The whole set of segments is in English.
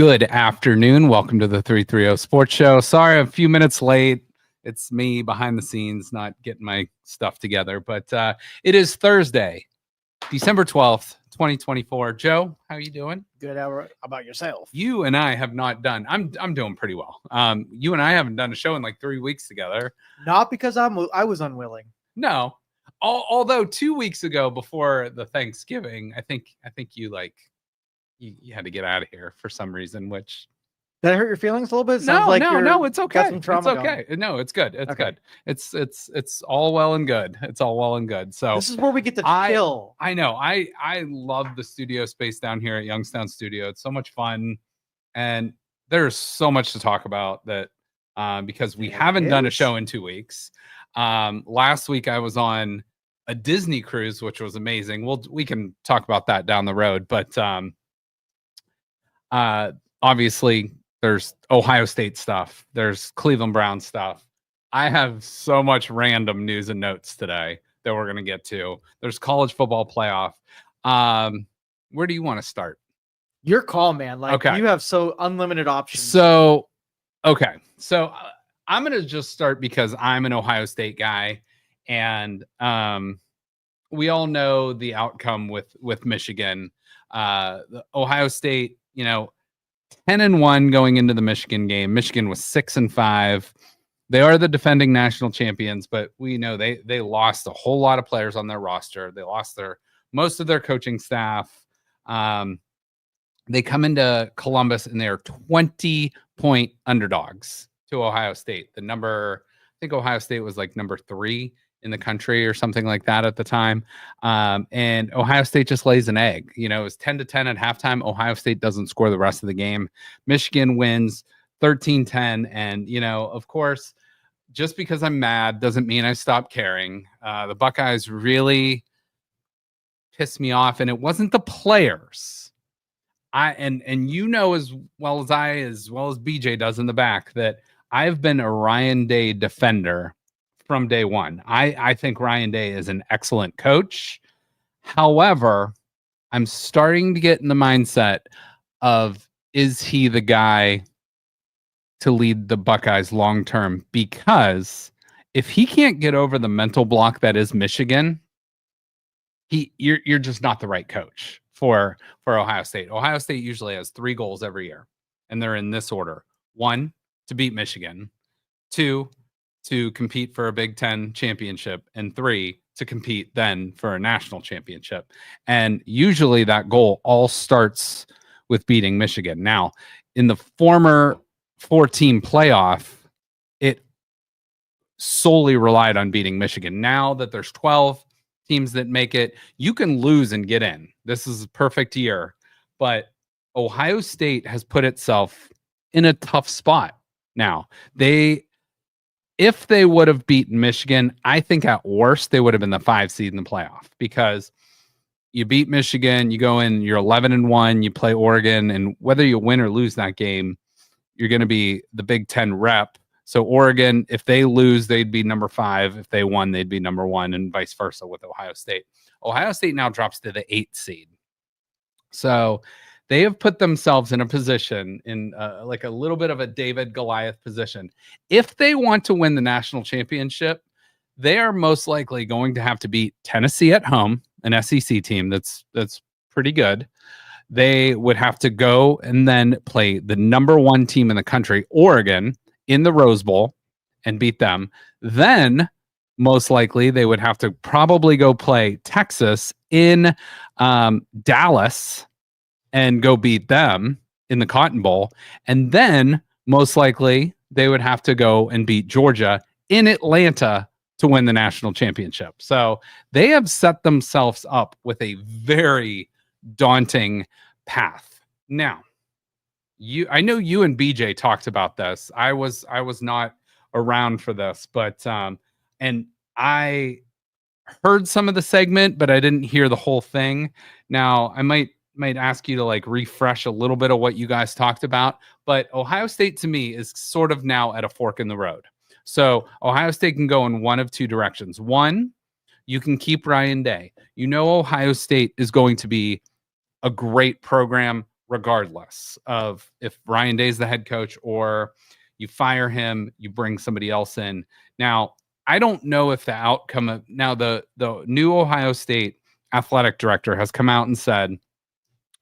Good afternoon. Welcome to the 330 Sports Show. Sorry, I'm a few minutes late. It's me behind the scenes, not getting my stuff together. But it is Thursday, December 12th, 2024. Joe, how are you doing? Good. How about yourself? You and I have not done. I'm doing pretty well. You and I haven't done a show in like 3 weeks together. Not because I was unwilling. No, although 2 weeks ago, before the Thanksgiving, I think you like. You had to get out of here for some reason, which did I hurt your feelings a little bit? No, it's okay. Some trauma it's okay. going. No, it's good. It's Okay. good. It's all well and good. It's all well and good. So this is where we get to chill. I know. I love the studio space down here at Youngstown Studio. It's so much fun, and there's so much to talk about that because we haven't done a show in 2 weeks. Last week I was on a Disney cruise, which was amazing. We can talk about that down the road, but obviously there's Ohio State stuff. There's Cleveland Browns stuff. I have so much random news and notes today that we're going to get to. There's college football playoff. Where do you want to start? Your call, man. Like you have so unlimited options. So I'm going to just start because I'm an Ohio State guy, and we all know the outcome with Michigan. The Ohio State, 10-1 going into the Michigan game. Michigan was 6-5. They are the defending national champions, but we know they lost a whole lot of players on their roster. They lost most of their coaching staff. They come into Columbus and they are 20-point underdogs to Ohio State. I think Ohio State was like number 3 in the country or something like that at the time. And Ohio State just lays an egg. It was 10-10 at halftime. Ohio State doesn't score the rest of the game. Michigan wins 13-10. And, of course, just because I'm mad doesn't mean I stop caring. The Buckeyes really pissed me off, and it wasn't the players. And as well as BJ does in the back, that I've been a Ryan Day defender from day one. I think Ryan Day is an excellent coach. However, I'm starting to get in the mindset of, is he the guy to lead the Buckeyes long term? Because if he can't get over the mental block that is Michigan, you're just not the right coach for Ohio State. Ohio State usually has 3 goals every year, and they're in this order: 1, to beat Michigan; 2, to compete for a Big Ten championship; and 3, to compete then for a national championship. And usually that goal all starts with beating Michigan. Now, in the former 4-team playoff, it solely relied on beating Michigan. Now that there's 12 teams that make it, you can lose and get in. This is a perfect year. But Ohio State has put itself in a tough spot now. If they would have beaten Michigan, I think at worst they would have been the 5 seed in the playoff, because you beat Michigan, you go in, you're 11-1, you play Oregon, and whether you win or lose that game, you're going to be the Big Ten rep. So Oregon, if they lose, they'd be number 5. If they won, they'd be number 1, and vice versa with Ohio State. Ohio State now drops to the 8th seed. So they have put themselves in a position, in like a little bit of a David Goliath position. If they want to win the national championship, they are most likely going to have to beat Tennessee at home, an SEC team that's pretty good. They would have to go and then play the number 1 team in the country, Oregon, in the Rose Bowl and beat them. Then most likely they would have to probably go play Texas in Dallas and go beat them in the Cotton Bowl. And then most likely they would have to go and beat Georgia in Atlanta to win the national championship. So they have set themselves up with a very daunting path. Now, I know you and BJ talked about this. I was not around for this, but and I heard some of the segment, but I didn't hear the whole thing. Now, I might ask you to like refresh a little bit of what you guys talked about, but Ohio State to me is sort of now at a fork in the road. So Ohio State can go in one of 2 directions. One, you can keep Ryan Day. Ohio State is going to be a great program. regardless of if Ryan Day's the head coach or you fire him, you bring somebody else in. Now, I don't know if the outcome of now the new Ohio State athletic director has come out and said,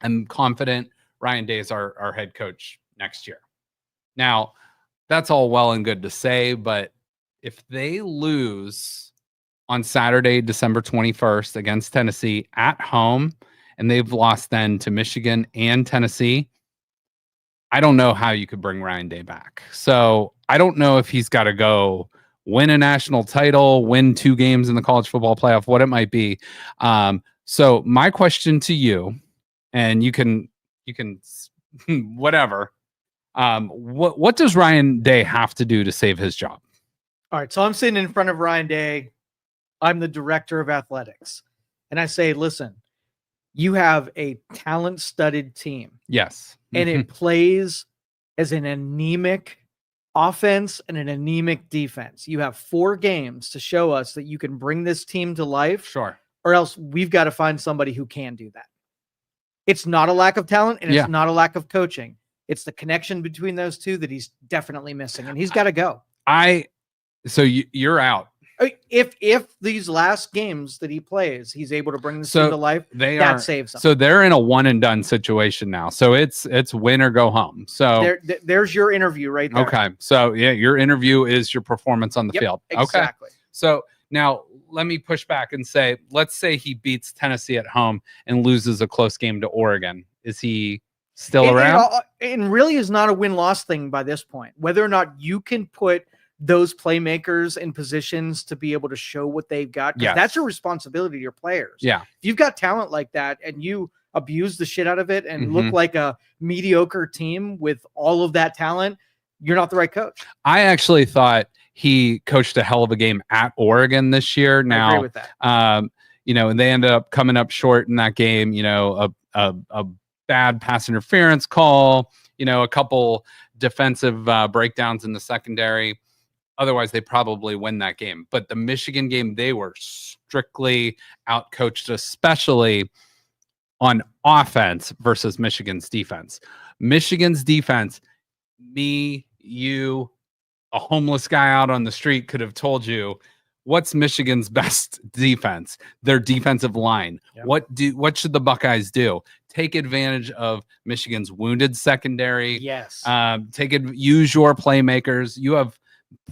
I'm confident Ryan Day is our head coach next year. Now, that's all well and good to say, but if they lose on Saturday, December 21st against Tennessee at home, and they've lost then to Michigan and Tennessee, I don't know how you could bring Ryan Day back. So I don't know if he's got to go win a national title, win 2 games in the college football playoff, what it might be. So my question to you, and you can whatever. What does Ryan Day have to do to save his job? All right, so I'm sitting in front of Ryan Day. I'm the director of athletics, and I say, listen, you have a talent-studded team. Yes, and it plays as an anemic offense and an anemic defense. You have 4 games to show us that you can bring this team to life. Sure, or else we've got to find somebody who can do that. It's not a lack of talent, and it's not a lack of coaching. It's the connection between those two that he's definitely missing, and he's got to go. So you're out. If these last games that he plays, he's able to bring this team to life, that saves them. So they're in a one and done situation now. So it's win or go home. So there's your interview right there. Okay. So yeah, your interview is your performance on the field. Exactly. Okay. So now let me push back and say, let's say he beats Tennessee at home and loses a close game to Oregon. Is he still around? It really is not a win-loss thing by this point. Whether or not you can put those playmakers in positions to be able to show what they've got, because that's your responsibility to your players. Yeah. If you've got talent like that and you abuse the shit out of it and look like a mediocre team with all of that talent, you're not the right coach. I actually thought he coached a hell of a game at Oregon this year. Now, I agree with that. And they ended up coming up short in that game. A bad pass interference call. A couple defensive breakdowns in the secondary. Otherwise, they probably win that game. But the Michigan game, they were strictly outcoached, especially on offense versus Michigan's defense. Michigan's defense, me, you, a homeless guy out on the street could have told you what's Michigan's best defense, their defensive line. Yep. What should the Buckeyes do? Take advantage of Michigan's wounded secondary. Yes. Use your playmakers. You have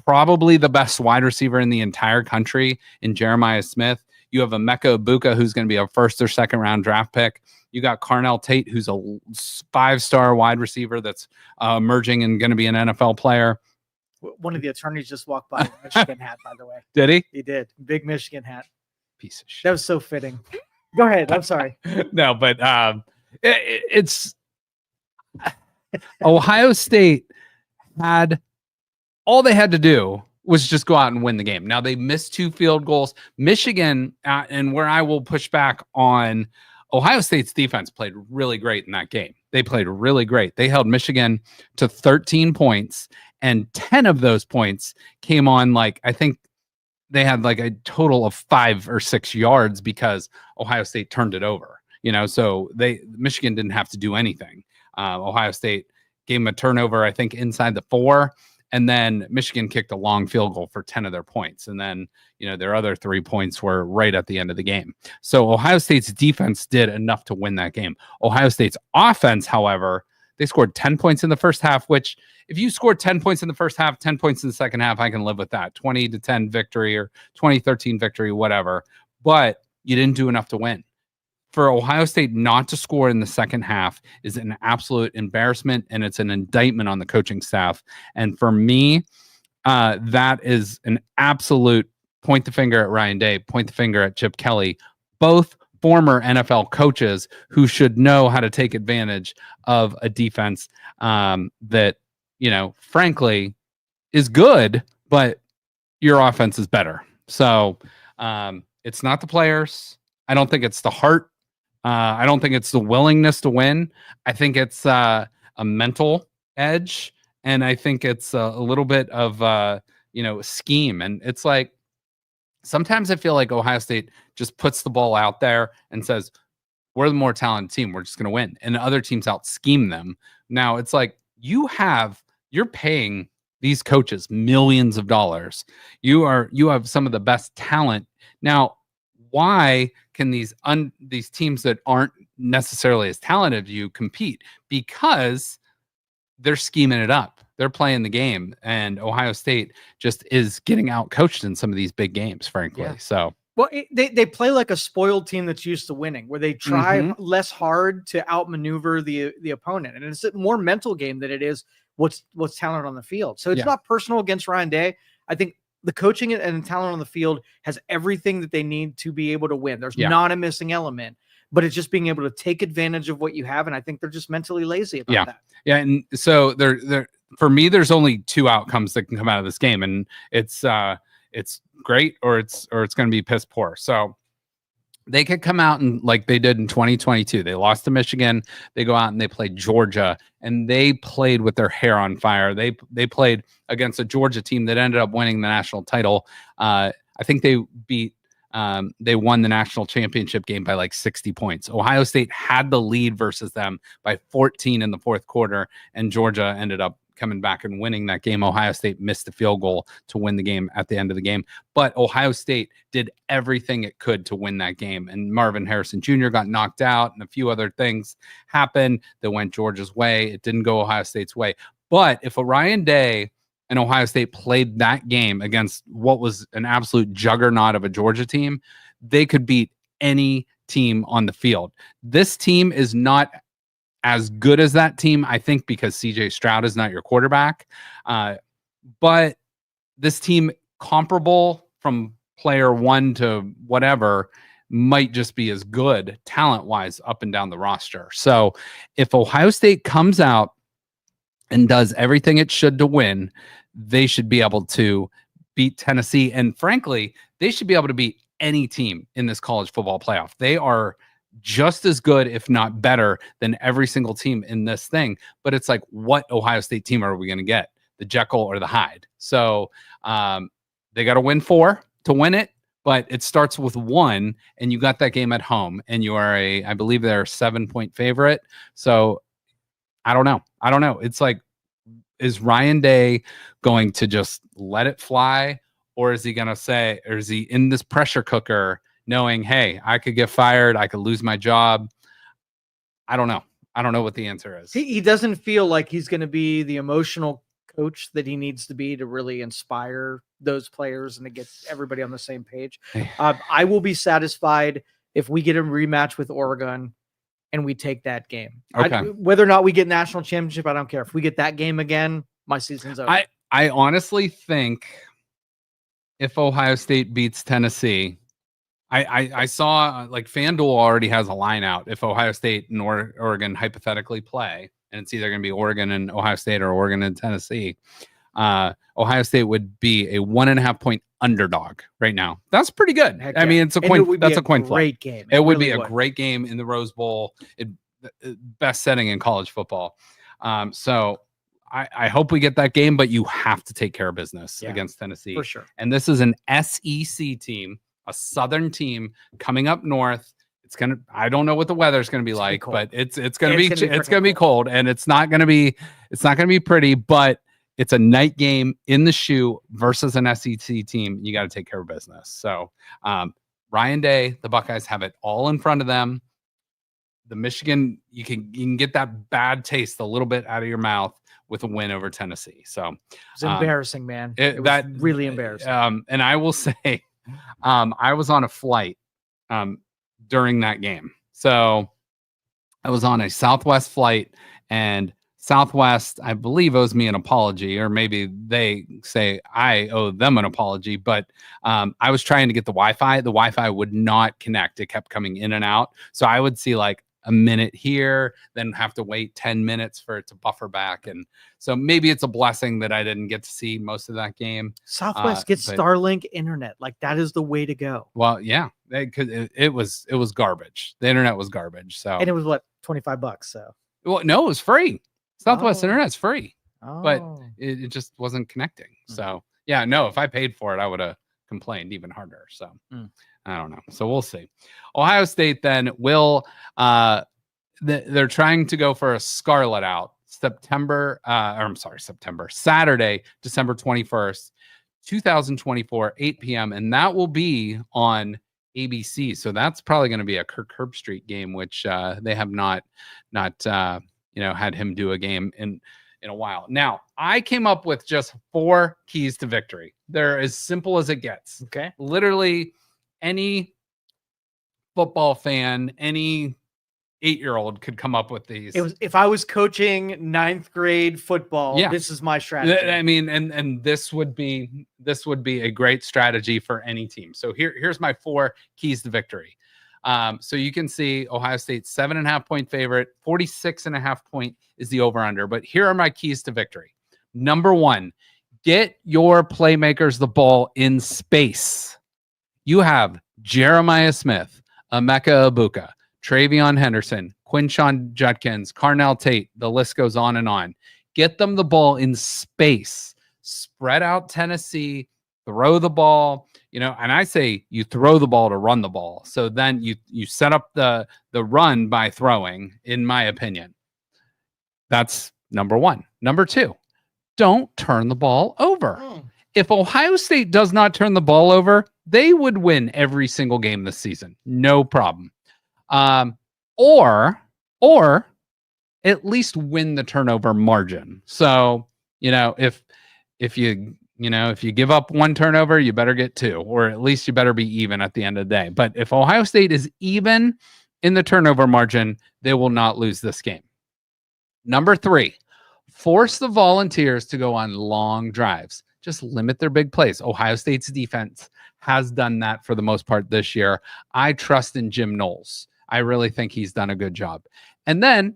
probably the best wide receiver in the entire country in Jeremiah Smith. You have Emeka Egbuka, who's going to be a 1st or 2nd round draft pick. You got Carnell Tate, who's a 5-star wide receiver that's emerging and going to be an NFL player. One of the attorneys just walked by with a Michigan hat, by the way. Did he? He did. Big Michigan hat. Piece of shit. That was so fitting. Go ahead. I'm sorry. No, but it's Ohio State had all they had to do was just go out and win the game. Now they missed 2 field goals. Michigan, and where I will push back on Ohio State's defense, played really great in that game. They played really great. They held Michigan to 13 points, and 10 of those points came on, I think they had a total of 5 or 6 yards because Ohio State turned it over. So Michigan didn't have to do anything. Ohio State gave them a turnover, I think, inside the 4. And then Michigan kicked a long field goal for 10 of their points. And then, their other 3 points were right at the end of the game. So Ohio State's defense did enough to win that game. Ohio State's offense, however, they scored 10 points in the first half, which if you scored 10 points in the first half, 10 points in the second half, I can live with that. 20-10 victory or 20-13 victory, whatever. But you didn't do enough to win. For Ohio State not to score in the second half is an absolute embarrassment, and it's an indictment on the coaching staff. And for me, that is an absolute point the finger at Ryan Day, point the finger at Chip Kelly, both former NFL coaches who should know how to take advantage of a defense that, frankly, is good, but your offense is better. So it's not the players. I don't think it's the heart. I don't think it's the willingness to win. I think it's a mental edge, and I think it's a little bit of scheme. And it's sometimes I feel like Ohio State just puts the ball out there and says, we're the more talented team. We're just going to win. And other teams out scheme them. Now it's like you're paying these coaches millions of dollars. You have some of the best talent. Now, why can these teams that aren't necessarily as talented as you compete? Because they're scheming it up. They're playing the game, and Ohio State just is getting out coached in some of these big games, frankly. Yeah. So, well, they play like a spoiled team that's used to winning, where they try less hard to outmaneuver the opponent, and it's a more mental game than it is what's talent on the field. So it's not personal against Ryan Day. I think the coaching and talent on the field has everything that they need to be able to win. There's not a missing element, but it's just being able to take advantage of what you have. And I think they're just mentally lazy about that. Yeah. And so for me, there's only two outcomes that can come out of this game, and it's great or it's going to be piss poor. So they could come out and like they did in 2022. They lost to Michigan. They go out and they played Georgia, and they played with their hair on fire. They played against a Georgia team that ended up winning the national title. I think they won the national championship game by like 60 points. Ohio State had the lead versus them by 14 in the fourth quarter, and Georgia ended up coming back and winning that game. Ohio State missed a field goal to win the game at the end of the game, but Ohio State did everything it could to win that game. And Marvin Harrison Jr. got knocked out, and a few other things happened that went Georgia's way. It didn't go Ohio State's way. But if Ryan Day and Ohio State played that game against what was an absolute juggernaut of a Georgia team, they could beat any team on the field. This team is not as good as that team, I think, because CJ Stroud is not your quarterback. But this team, comparable from player one to whatever, might just be as good talent-wise up and down the roster. So if Ohio State comes out and does everything it should to win, they should be able to beat Tennessee. And frankly, they should be able to beat any team in this college football playoff. They are just as good, if not better, than every single team in this thing. But it's like, what Ohio State team are we going to get? The Jekyll or the Hyde? So they got to win 4 to win it, but it starts with 1, and you got that game at home, and you are I believe they're a 7-point favorite. So I don't know. It's like, is Ryan Day going to just let it fly, or is he going to say, or is he in this pressure cooker knowing, hey, I could get fired, I could lose my job? I don't know. I don't know what the answer is. He doesn't feel like he's going to be the emotional coach that he needs to be to really inspire those players and to get everybody on the same page. I will be satisfied if we get a rematch with Oregon and we take that game. Okay. Whether or not we get national championship, I don't care. If we get that game again, my season's over. I honestly think if Ohio State beats Tennessee, I saw like FanDuel already has a line out. If Ohio State and Oregon hypothetically play, and it's either going to be Oregon and Ohio State or Oregon and Tennessee, Ohio State would be a 1.5-point underdog right now. That's pretty good. Heck I mean, it's a coin. That's a coin flip. Great game. It would be a great game in the Rose Bowl. Best setting in college football. So I hope we get that game, but you have to take care of business against Tennessee for sure. And this is an SEC team, a Southern team coming up north. I don't know what the weather's going to be like, but it's going to be cold, and it's not going to be pretty, but it's a night game in the shoe versus an SEC team. You got to take care of business. So Ryan Day, the Buckeyes have it all in front of them. The Michigan, you can get that bad taste a little bit out of your mouth with a win over Tennessee. So it's embarrassing, man. It was really embarrassing. And I will say, I was on a flight during that game. So I was on a Southwest flight, and Southwest, I believe, owes me an apology, or maybe they say I owe them an apology. But I was trying to get the Wi-Fi. The Wi-Fi would not connect. It kept coming in and out. So I would see like a minute here, then have to wait 10 minutes for it to buffer back. And so maybe it's a blessing that I didn't get to see most of that game. Southwest gets Starlink internet. Like, that is the way to go. Well, yeah, because it was garbage. The internet was garbage. So, and it was what, $25. So, well, no, it was free. Southwest internet's free, but it just wasn't connecting. So yeah, no, if I paid for it, I would have complained even harder. So I don't know. So we'll see. Ohio State then will they're trying to go for a scarlet out Saturday, December 21st, 2024, 8 p.m. And that will be on ABC. So that's probably going to be a Kirk Herbstreit game, which they have not had him do a game in a while. Now, I came up with just 4 keys to victory. They're as simple as it gets. Okay. Literally any football fan, any 8-year-old could come up with these. If I was coaching 9th grade football, this is my strategy. I mean, and this would be a great strategy for any team. So here's my 4 keys to victory. So you can see Ohio State 7.5 point favorite, 46.5 point is the over under. But here are my keys to victory. Number 1, get your playmakers the ball in space. You have Jeremiah Smith, Emeka Egbuka, Travion Henderson, Quinshon Judkins, Carnell Tate. The list goes on and on. Get them the ball in space. Spread out Tennessee. Throw the ball. And I say you throw the ball to run the ball. So then you set up the run by throwing, in my opinion. That's number 1. Number 2, don't turn the ball over. If Ohio State does not turn the ball over, they would win every single game this season. No problem. Or at least win the turnover margin. So, if you give up 1 turnover, you better get 2, or at least you better be even at the end of the day. But if Ohio State is even in the turnover margin, they will not lose this game. Number 3, force the Volunteers to go on long drives. Just limit their big plays. Ohio State's defense has done that for the most part this year. I trust in Jim Knowles. I really think he's done a good job. And then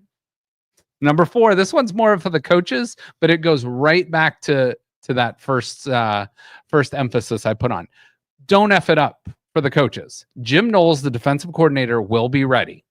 number 4, this one's more for the coaches, but it goes right back to that first emphasis I put on. Don't F it up for the coaches. Jim Knowles, the defensive coordinator, will be ready.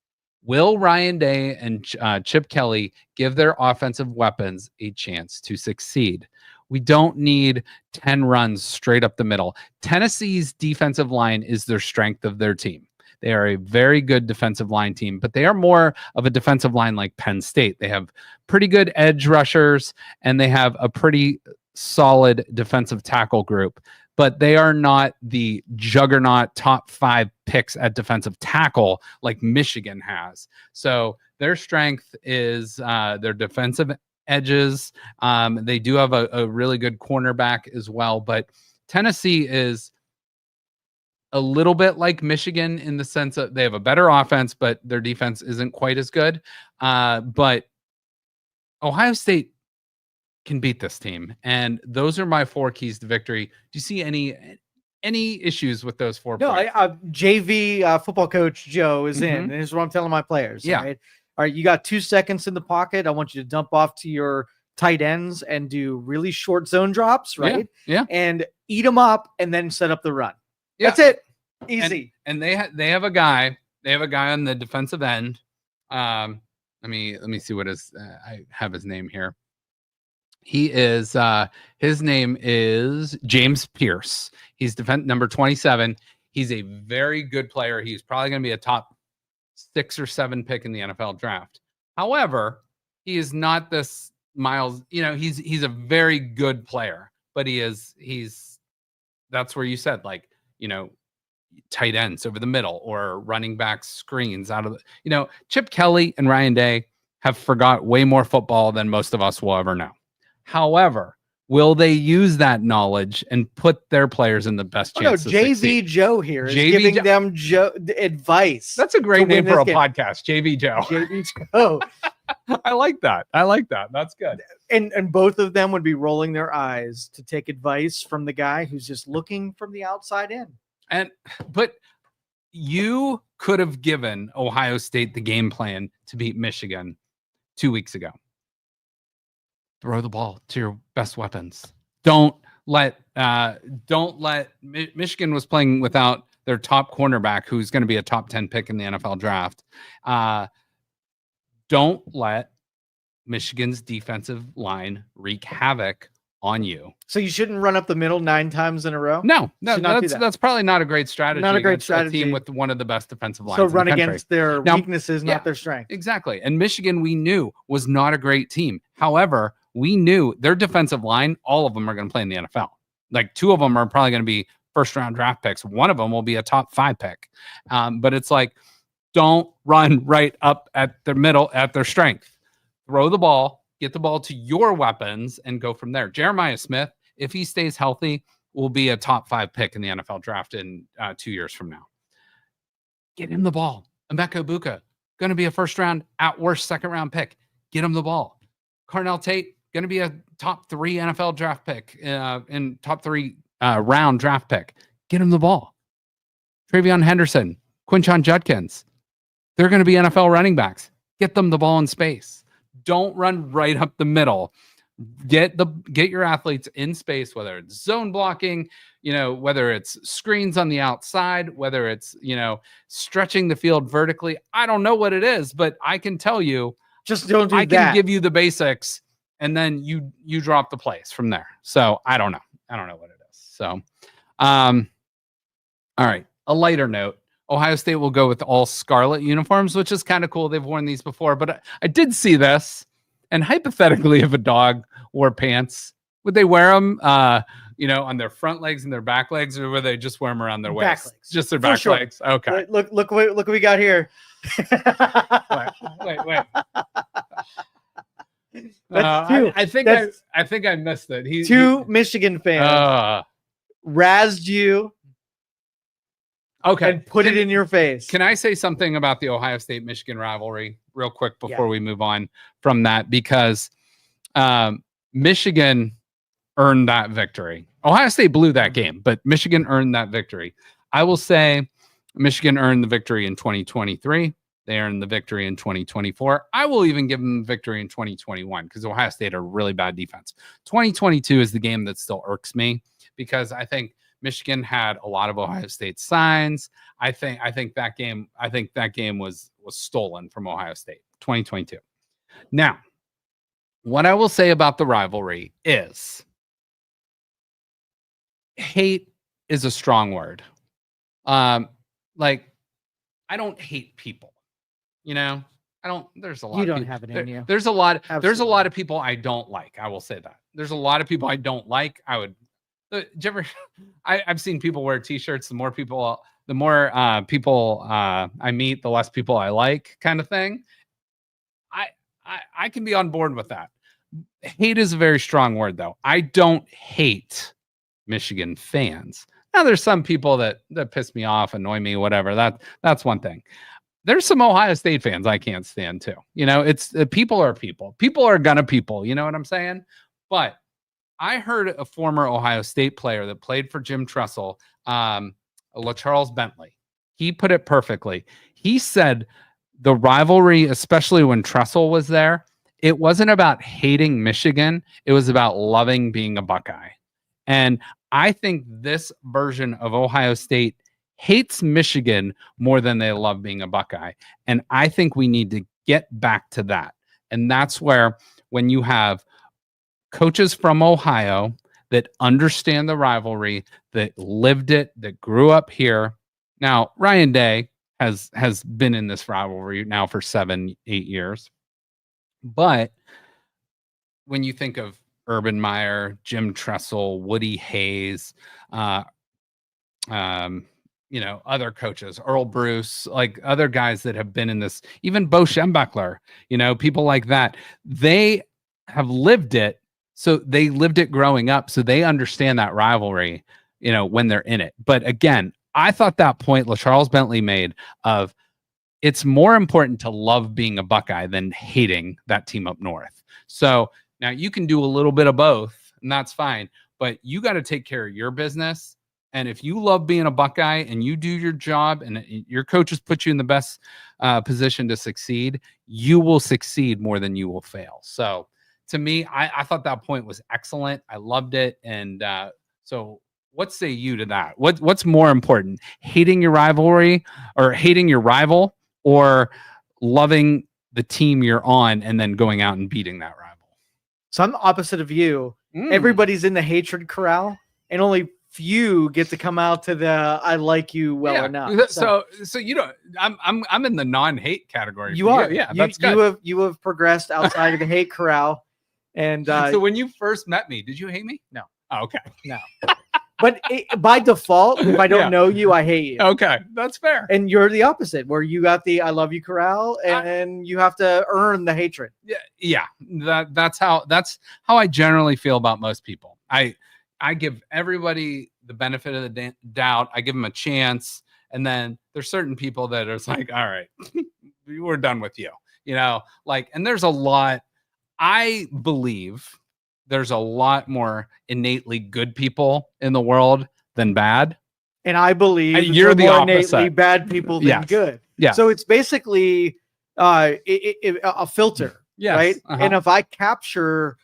Will Ryan Day and Chip Kelly give their offensive weapons a chance to succeed? We don't need 10 runs straight up the middle. Tennessee's defensive line is their strength of their team. They are a very good defensive line team, but they are more of a defensive line like Penn State. They have pretty good edge rushers, and they have a pretty solid defensive tackle group, but they are not the juggernaut top 5 picks at defensive tackle like Michigan has. So their strength is their defensive edges. They do have a really good cornerback as well, but Tennessee is a little bit like Michigan in the sense that they have a better offense, but their defense isn't quite as good. But Ohio State can beat this team, and those are my 4 keys to victory. Do you see any issues with those 4 points? No, JV football coach Joe is in, and this is what I'm telling my players. Yeah. Right? All right, you got 2 seconds in the pocket. I want you to dump off to your tight ends and do really short zone drops, right? Yeah. And eat them up, and then set up the run. Yeah. That's it. Easy. And they have a guy. They have a guy on the defensive end. Let me see what is. I have his name here. He is. His name is James Pierce. He's number 27. He's a very good player. He's probably going to be a top 6 or 7 pick in the NFL draft. However, he is not this Miles. He's a very good player, but he's. That's where you said tight ends over the middle or running back screens out of Chip Kelly and Ryan Day have forgot way more football than most of us will ever know. However, will they use that knowledge and put their players in the best chance to JV succeed? Joe here is giving them advice. That's a great name for a podcast, JV Joe. JV Joe. I like that. That's good. And both of them would be rolling their eyes to take advice from the guy who's just looking from the outside in. But you could have given Ohio State the game plan to beat Michigan 2 weeks ago. Throw the ball to your best weapons. Don't let Michigan was playing without their top cornerback, who's going to be a top 10 pick in the NFL draft. Don't let Michigan's defensive line wreak havoc on you. So you shouldn't run up the middle 9 times in a row? No, that's probably not a great strategy. Not a great strategy. A team with one of the best defensive lines. So in run the country. against their weaknesses, not their strengths. Exactly. And Michigan, we knew, was not a great team. However, we knew their defensive line, all of them are going to play in the NFL. Like 2 of them are probably going to be first-round draft picks. One of them will be a top 5 pick. But it's like, don't run right up at their middle at their strength. Throw the ball, get the ball to your weapons, and go from there. Jeremiah Smith, if he stays healthy, will be a top 5 pick in the NFL draft in 2 years from now. Get him the ball. Emeka Egbuka, going to be a first-round, at worst, second-round pick. Get him the ball. Carnell Tate, going to be a top 3 NFL draft pick, in top 3 round draft pick. Get him the ball. Travion Henderson, Quinshon Judkins, they're going to be NFL running backs. Get them the ball in space. Don't run right up the middle. Get your athletes in space, whether it's zone blocking, whether it's screens on the outside, whether it's, stretching the field vertically. I don't know what it is, but I can tell you, just don't do I that. can give you the basics, and then you drop the plays from there. So I don't know. I don't know what it is. So, all right. A lighter note. Ohio State will go with all scarlet uniforms, which is kind of cool. They've worn these before, but I did see this. And hypothetically, if a dog wore pants, would they wear them, on their front legs and their back legs, or would they just wear them around their waist? Back legs. Just their back legs. Okay. Look what we got here. Wait. I think I missed it. Two Michigan fans razzed you. Okay. And put it in your face. Can I say something about the Ohio State-Michigan rivalry real quick before we move on from that? Because Michigan earned that victory. Ohio State blew that game, but Michigan earned that victory. I will say Michigan earned the victory in 2023. They earned the victory in 2024. I will even give them the victory in 2021 because Ohio State are really bad defense. 2022 is the game that still irks me because I think Michigan had a lot of Ohio State signs. I think that game was stolen from Ohio State. 2022. Now, what I will say about the rivalry is hate is a strong word. Like I don't hate people. I don't. There's a lot. You don't have it in you. There's a lot. There's a lot of people I don't like. I will say that. There's a lot of people I don't like. I've seen people wear T-shirts. The more people I meet, the less people I like, kind of thing. I can be on board with that. Hate is a very strong word, though. I don't hate Michigan fans. Now, there's some people that piss me off, annoy me, whatever. That's one thing. There's some Ohio State fans I can't stand too. It's people are people. People are gonna people. You know what I'm saying? But I heard a former Ohio State player that played for Jim Tressel, LaCharles Bentley. He put it perfectly. He said the rivalry, especially when Tressel was there, it wasn't about hating Michigan. It was about loving being a Buckeye. And I think this version of Ohio State hates Michigan more than they love being a Buckeye. And I think we need to get back to that. And that's where when you have coaches from Ohio that understand the rivalry, that lived it, that grew up here. Now, Ryan Day has been in this rivalry now for 7-8 years. But when you think of Urban Meyer, Jim Tressel, Woody Hayes, other coaches, Earl Bruce, like other guys that have been in this, even Bo Schembechler, people like that, they have lived it. So they lived it growing up. So they understand that rivalry, when they're in it. But again, I thought that point LaCharles Bentley made of it's more important to love being a Buckeye than hating that team up north. So now you can do a little bit of both, and that's fine. But you got to take care of your business. And if you love being a Buckeye and you do your job and your coaches put you in the best position to succeed, you will succeed more than you will fail. So to me, I thought that point was excellent. I loved it. And so what say you to that? What's more important, hating your rivalry or hating your rival or loving the team you're on and then going out and beating that rival? So I'm the opposite of you. Everybody's in the hatred corral, and only few get to come out to the I like you well enough. So you know, I'm in the non-hate category. You are. Yeah, that's good. You have progressed outside of the hate corral. And so when you first met me, did you hate me? No. Oh, okay. No. But by default, if I don't know you, I hate you. Okay, that's fair. And you're the opposite, where you got the I love you corral, and you have to earn the hatred. Yeah. That's how I generally feel about most people. I give everybody the benefit of the doubt. I give them a chance, and then there's certain people that are like, all right, we're done with you. You know, like, and there's a lot. I believe there's a lot more innately good people in the world than bad. And I believe you're the more opposite. Innately bad people than good. Yeah. So it's basically a filter, right? And if I capture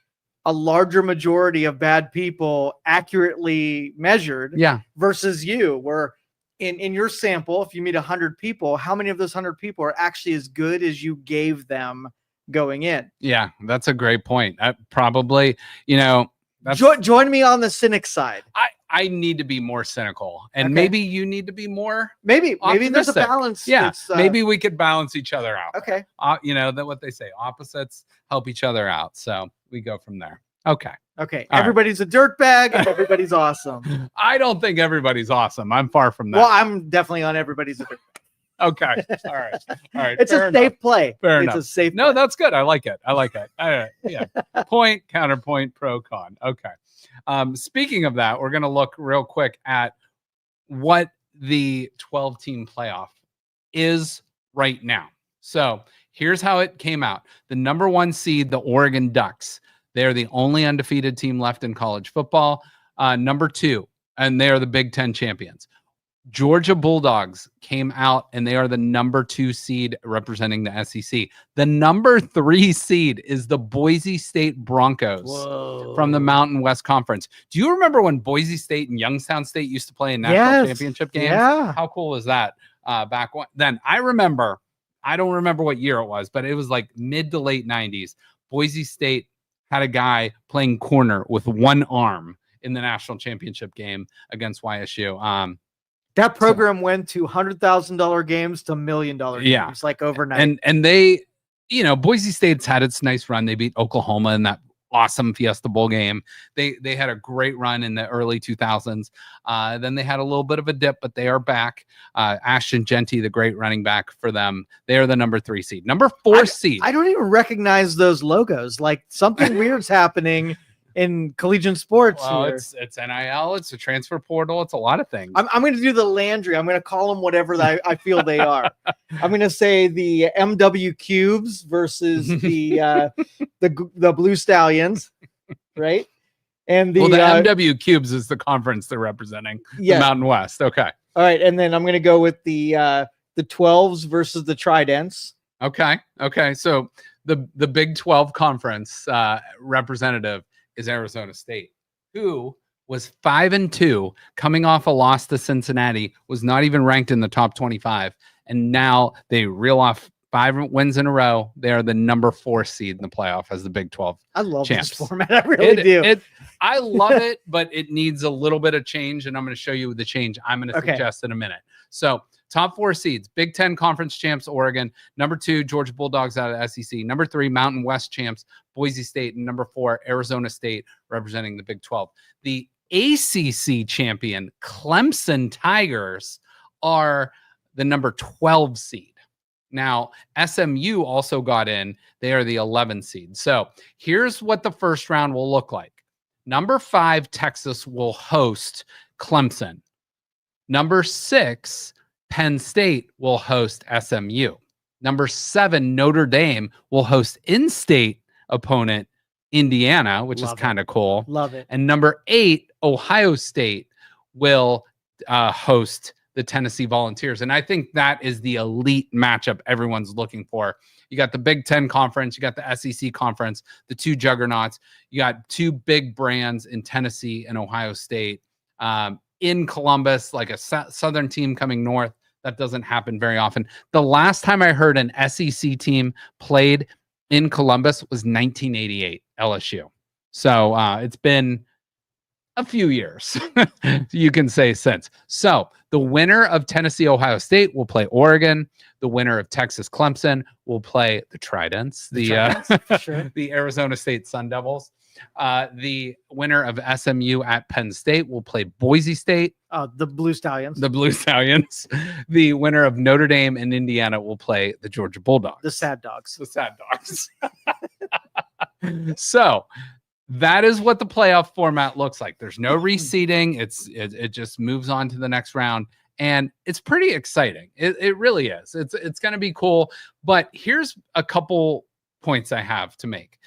a larger majority of bad people accurately measured versus you, where in your sample, if you meet 100 people, how many of those 100 people are actually as good as you gave them going in? Yeah, that's a great point. Probably, you know, join me on the cynic side. I need to be more cynical, and maybe you need to be more maybe there's a balance. Yeah, maybe we could balance each other out. Okay. You know that what they say, opposites help each other out. So we go from there. Okay. Everybody's a dirtbag and everybody's awesome. I don't think everybody's awesome. I'm far from that. Well, I'm definitely on everybody's a dirtbag. Okay. All right. It's a safe play. Fair enough. It's a safe play. That's good. I like it. All right. Yeah. Point, counterpoint, pro, con. Okay. Speaking of that, we're going to look real quick at what the 12-team playoff is right now. So here's how it came out. The number 1 seed, the Oregon Ducks. They're the only undefeated team left in college football. Number 2, and they are the Big Ten champions. Georgia Bulldogs came out, and they are the number 2 seed representing the SEC. The number 3 seed is the Boise State Broncos from the Mountain West Conference. Do you remember when Boise State and Youngstown State used to play in national championship games? Yeah. How cool was that back then? I don't remember what year it was, but it was like mid to late 90s. Boise State had a guy playing corner with one arm in the national championship game against YSU. That program went to $100,000 games to $1 million games, like overnight. And they, you know, Boise State's had its nice run. They beat Oklahoma in that awesome Fiesta Bowl game. They had a great run in the early 2000s. Then they had a little bit of a dip, but they are back. Ashton Genty, the great running back for them. They are the number 3 seed. Number 4 seed. I don't even recognize those logos. Like something weird's happening in collegiate sports. Well, it's NIL, it's a transfer portal, it's a lot of things. I'm going to do the Landry. I'm going to call them whatever I feel they are. I'm going to say the MW Cubes versus the Blue Stallions, right? And the MW Cubes is the conference they're representing, the Mountain West. Okay. All right, and then I'm going to go with the 12s versus the Tridents. Okay. So the Big 12 conference representative is Arizona State, who was 5-2 coming off a loss to Cincinnati, was not even ranked in the top 25. And now they reel off 5 wins in a row. They are the number 4 seed in the playoff as the Big 12 I love champs. This format. I really do. I love it, but it needs a little bit of change. And I'm going to show you the change I'm going to suggest in a minute. So top 4 seeds, Big Ten conference champs, Oregon. Number 2, Georgia Bulldogs out of SEC. Number 3, Mountain West champs, Boise State. And number 4, Arizona State representing the Big 12. The ACC champion, Clemson Tigers, are the number 12 seed. Now, SMU also got in. They are the 11 seed. So here's what the first round will look like. Number 5, Texas will host Clemson. Number 6, Penn State will host SMU. Number 7, Notre Dame will host in-state opponent Indiana, which is kind of cool. Love it. And number 8, Ohio State will host the Tennessee Volunteers. And I think that is the elite matchup everyone's looking for. You got the Big Ten Conference, you got the SEC Conference, the 2 juggernauts. You got 2 big brands in Tennessee and Ohio State. In Columbus, like a Southern team coming north. That doesn't happen very often. The last time I heard an SEC team played in Columbus was 1988 LSU. So it's been a few years, you can say, since. So the winner of Tennessee, Ohio State will play Oregon. The winner of Texas, Clemson will play the Tridents, for sure. the Arizona State Sun Devils. The winner of SMU at Penn State will play Boise State. The Blue Stallions. The Blue Stallions. The winner of Notre Dame and Indiana will play the Georgia Bulldogs. The Sad Dogs. The Sad Dogs. So that is what the playoff format looks like. There's no reseeding. It just moves on to the next round. And it's pretty exciting. It really is. It's going to be cool. But here's a couple points I have to make.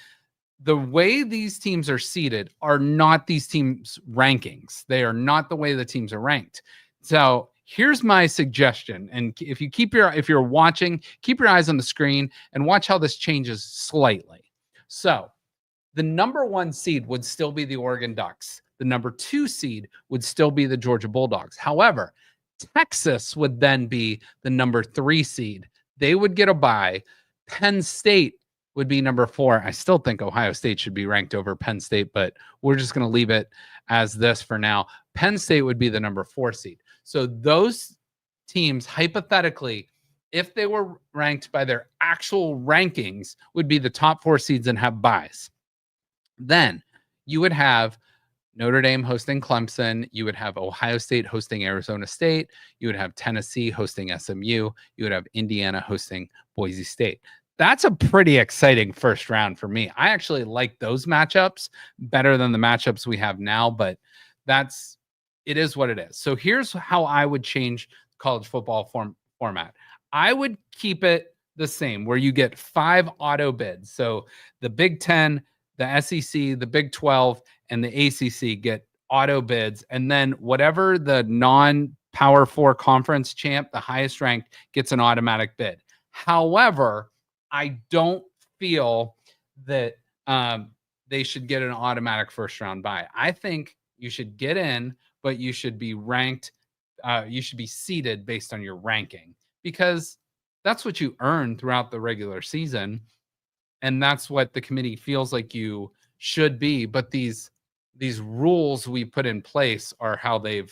The way these teams are seeded are not these teams' rankings. They are not the way the teams are ranked. So here's my suggestion. And if you're watching, keep your eyes on the screen and watch how this changes slightly. So the number 1 seed would still be the Oregon Ducks. The number 2 seed would still be the Georgia Bulldogs. However, Texas would then be the number 3 seed. They would get a bye. Penn State would be number 4. I still think Ohio State should be ranked over Penn State, but we're just going to leave it as this for now. Penn State would be the number 4 seed. So those teams, hypothetically, if they were ranked by their actual rankings, would be the top 4 seeds and have byes. Then you would have Notre Dame hosting Clemson. You would have Ohio State hosting Arizona State. You would have Tennessee hosting SMU. You would have Indiana hosting Boise State. That's a pretty exciting first round for me. I actually like those matchups better than the matchups we have now, but it is what it is. So here's how I would change college football format. I would keep it the same, where you get 5 auto bids. So the Big Ten, the SEC, the Big 12, and the ACC get auto bids. And then whatever the non-Power 4 conference champ, the highest ranked, gets an automatic bid. However, I don't feel that they should get an automatic first round bye. I think you should get in, but you should be ranked. You should be seeded based on your ranking, because that's what you earn throughout the regular season. And that's what the committee feels like you should be. But these rules we put in place are how they've,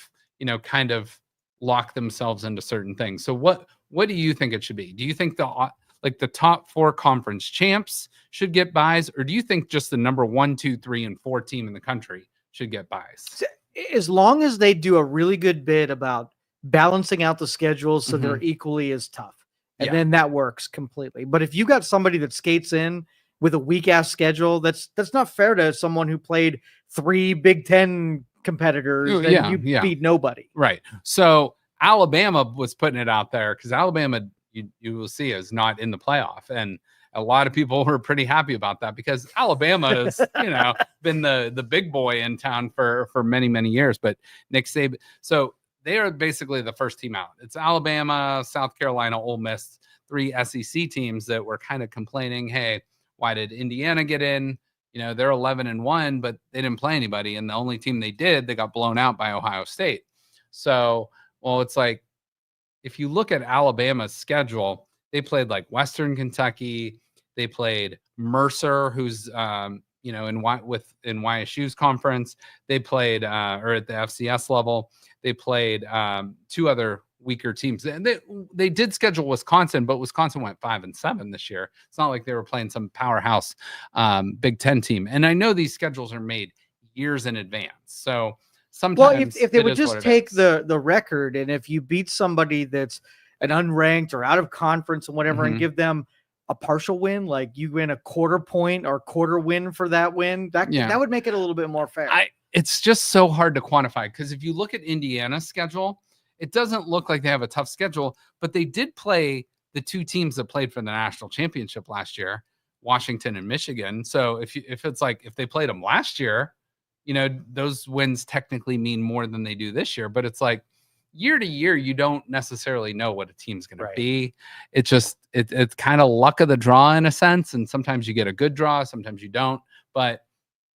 kind of locked themselves into certain things. So what do you think it should be? Do you think the top 4 conference champs should get byes, or do you think just the number 1, 2, 3, and 4 team in the country should get byes? As long as they do a really good bid about balancing out the schedules so they're equally as tough. And then that works completely. But if you got somebody that skates in with a weak ass schedule, that's not fair to someone who played 3 Big Ten competitors and you beat nobody. Right. So Alabama was putting it out there, because Alabama, you will see, is not in the playoff. And a lot of people were pretty happy about that, because Alabama has, been the big boy in town for many, many years. But Nick Saban, so they are basically the first team out. It's Alabama, South Carolina, Ole Miss, 3 SEC teams that were kind of complaining, hey, why did Indiana get in? They're 11-1, but they didn't play anybody. And the only team they got blown out by Ohio State. So, well, it's like, if you look at Alabama's schedule, they played like Western Kentucky. They played Mercer, who's, in YSU's conference. They played, or at the FCS level, they played 2 other weaker teams. And they did schedule Wisconsin, but Wisconsin went 5-7 this year. It's not like they were playing some powerhouse Big Ten team. And I know these schedules are made years in advance. So sometimes, if they would just take the record, and if you beat somebody that's an unranked or out of conference and whatever, and give them a partial win, like you win a quarter point or quarter win for that win, that would make it a little bit more fair. It's just so hard to quantify, because if you look at Indiana's schedule, it doesn't look like they have a tough schedule, but they did play the 2 teams that played for the national championship last year, Washington and Michigan. So if they played them last year, those wins technically mean more than they do this year. But it's like, year to year, you don't necessarily know what a team's going to be. It's just, it's kind of luck of the draw in a sense. And sometimes you get a good draw, sometimes you don't. But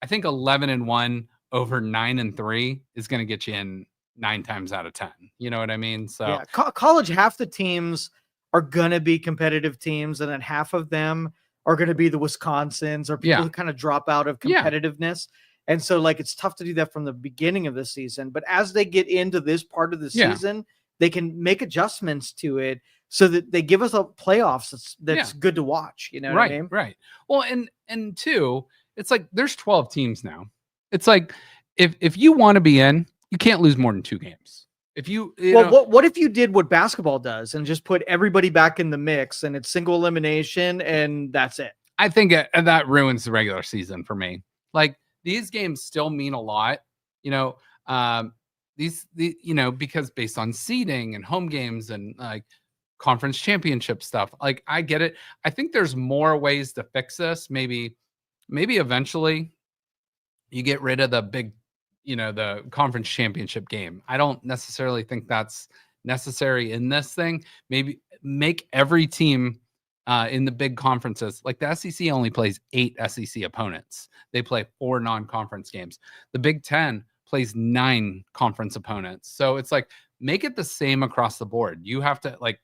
I think 11-1 over 9-3 is going to get you in 9 times out of 10. You know what I mean? So college, half the teams are going to be competitive teams, and then half of them are going to be the Wisconsins or people who kind of drop out of competitiveness. And so like, it's tough to do that from the beginning of the season, but as they get into this part of the season, they can make adjustments to it so that they give us a playoffs that's good to watch. You know what I mean? Right. Well, and two, it's like there's 12 teams now. It's like if you want to be in, you can't lose more than 2 games. If you know, what if you did what basketball does and just put everybody back in the mix and it's single elimination and that's it? I think that ruins the regular season for me. Like these games still mean a lot, because based on seeding and home games and like conference championship stuff, like I get it. I think there's more ways to fix this. Maybe eventually you get rid of the big, the conference championship game. I don't necessarily think that's necessary in this thing. Maybe make every team in the big conferences, like the SEC only plays 8 SEC opponents. They play 4 non-conference games. The Big Ten plays 9 conference opponents. So it's like, make it the same across the board. You have to like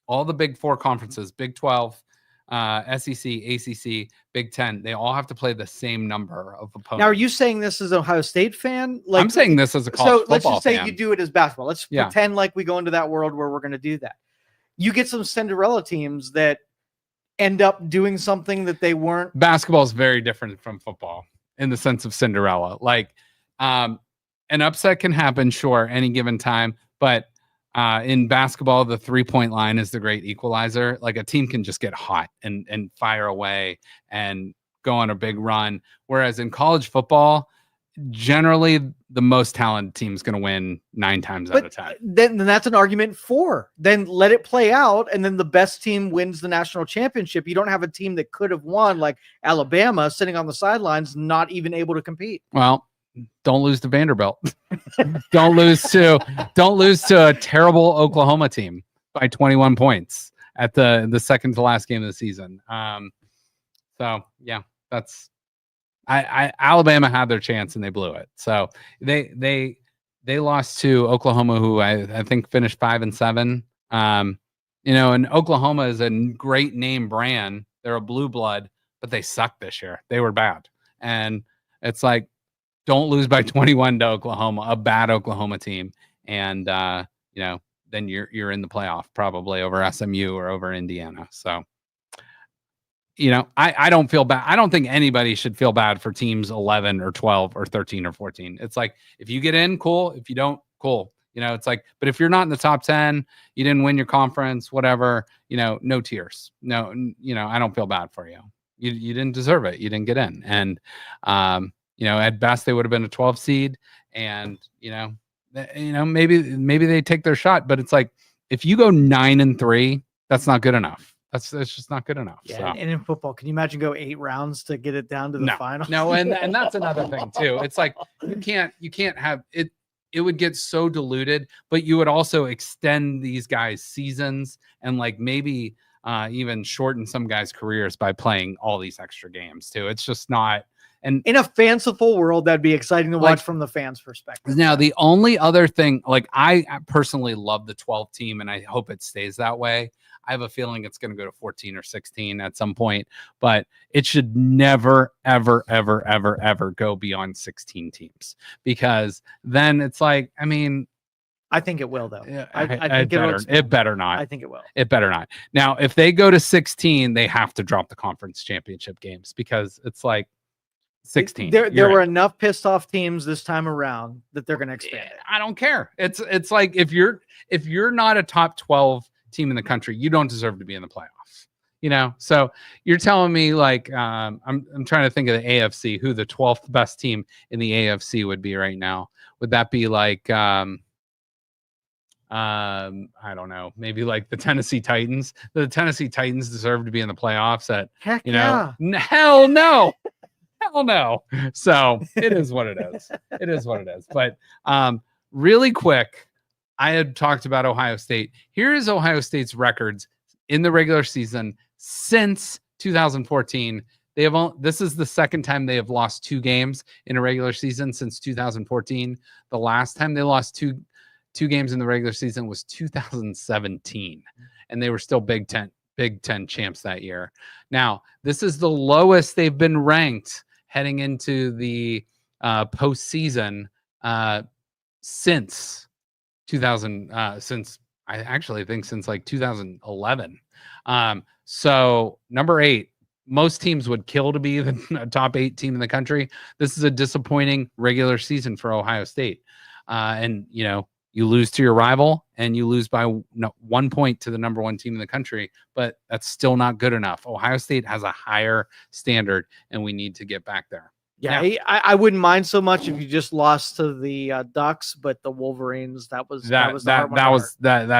all the big 4 conferences, Big 12, SEC, ACC, Big Ten, they all have to play the same number of opponents. Now, are you saying this as an Ohio State fan? Like, I'm saying this as a college football let's just say fan. you do it as basketball. Let's pretend like we go into that world where we're going to do that. You get some Cinderella teams that end up doing something that they weren't. Basketball is very different from football in the sense of Cinderella. Like, an upset can happen, sure, any given time, but in basketball, the 3-point line is the great equalizer. Like a team can just get hot and fire away and go on a big run. Whereas in college football, generally the most talented team is going to win 9 times out of 10. Then that's an argument for. Then let it play out, and then the best team wins the national championship. You don't have a team that could have won, like Alabama, sitting on the sidelines, not even able to compete. Well, don't lose to Vanderbilt. don't lose to a terrible Oklahoma team by 21 points at the second to last game of the season. So yeah, that's Alabama had their chance and they blew it. So they lost to Oklahoma, who I think finished 5-7. And Oklahoma is a great name brand. They're a blue blood, but they suck this year. They were bad. And it's like, don't lose by 21 to Oklahoma, a bad Oklahoma team. And, then you're in the playoff probably over SMU or over Indiana. So, I don't feel bad. I don't think anybody should feel bad for teams 11 or 12 or 13 or 14. It's like, if you get in, cool. If you don't, cool. It's like, but if you're not in the top 10, you didn't win your conference, whatever, no tears. No, I don't feel bad for you. You didn't deserve it. You didn't get in. And, at best they would have been a 12 seed, and maybe they take their shot. But it's like, if you go 9-3, that's not good enough. That's just not good enough. Yeah, so. And in football, can you imagine go 8 rounds to get it down to the final? No, and that's another thing too. It's like you can't have it. It would get so diluted, but you would also extend these guys' seasons and like maybe even shorten some guys' careers by playing all these extra games too. It's just not. And in a fanciful world, that'd be exciting to watch from the fans' perspective. Now, the only other thing, like I personally love the 12 team, and I hope it stays that way. I have a feeling it's going to go to 14 or 16 at some point, but it should never, ever, ever, ever, ever go beyond 16 teams, because then it's like, I think it will, though. Yeah, I think it better not. I think it will. It better not. Now, if they go to 16, they have to drop the conference championship games, because it's like 16. There were enough pissed off teams this time around that they're going to expand it. I don't care. It's like if you're not a top 12 team in the country, you don't deserve to be in the playoffs. So you're telling me like I'm trying to think of the AFC, who the 12th best team in the AFC would be right now. Would that be like I don't know, maybe like the Tennessee Titans? The Tennessee Titans deserve to be in the playoffs at hell no. Hell no. So it is what it is. It is what it is. But really quick, I had talked about Ohio State. Here is Ohio State's records in the regular season since 2014. This is the second time they have lost 2 games in a regular season since 2014. The last time they lost two games in the regular season was 2017, and they were still Big Ten Big Ten champs that year. Now, this is the lowest they've been ranked heading into the postseason since 2000. Since I actually think since like 2011. So number 8. Most teams would kill to be the top 8 team in the country. This is a disappointing regular season for Ohio State. And, you lose to your rival and you lose by 1 point to the number 1 team in the country, but that's still not good enough. Ohio State has a higher standard and we need to get back there. Yeah, I wouldn't mind so much if you just lost to the Ducks, but the Wolverines, that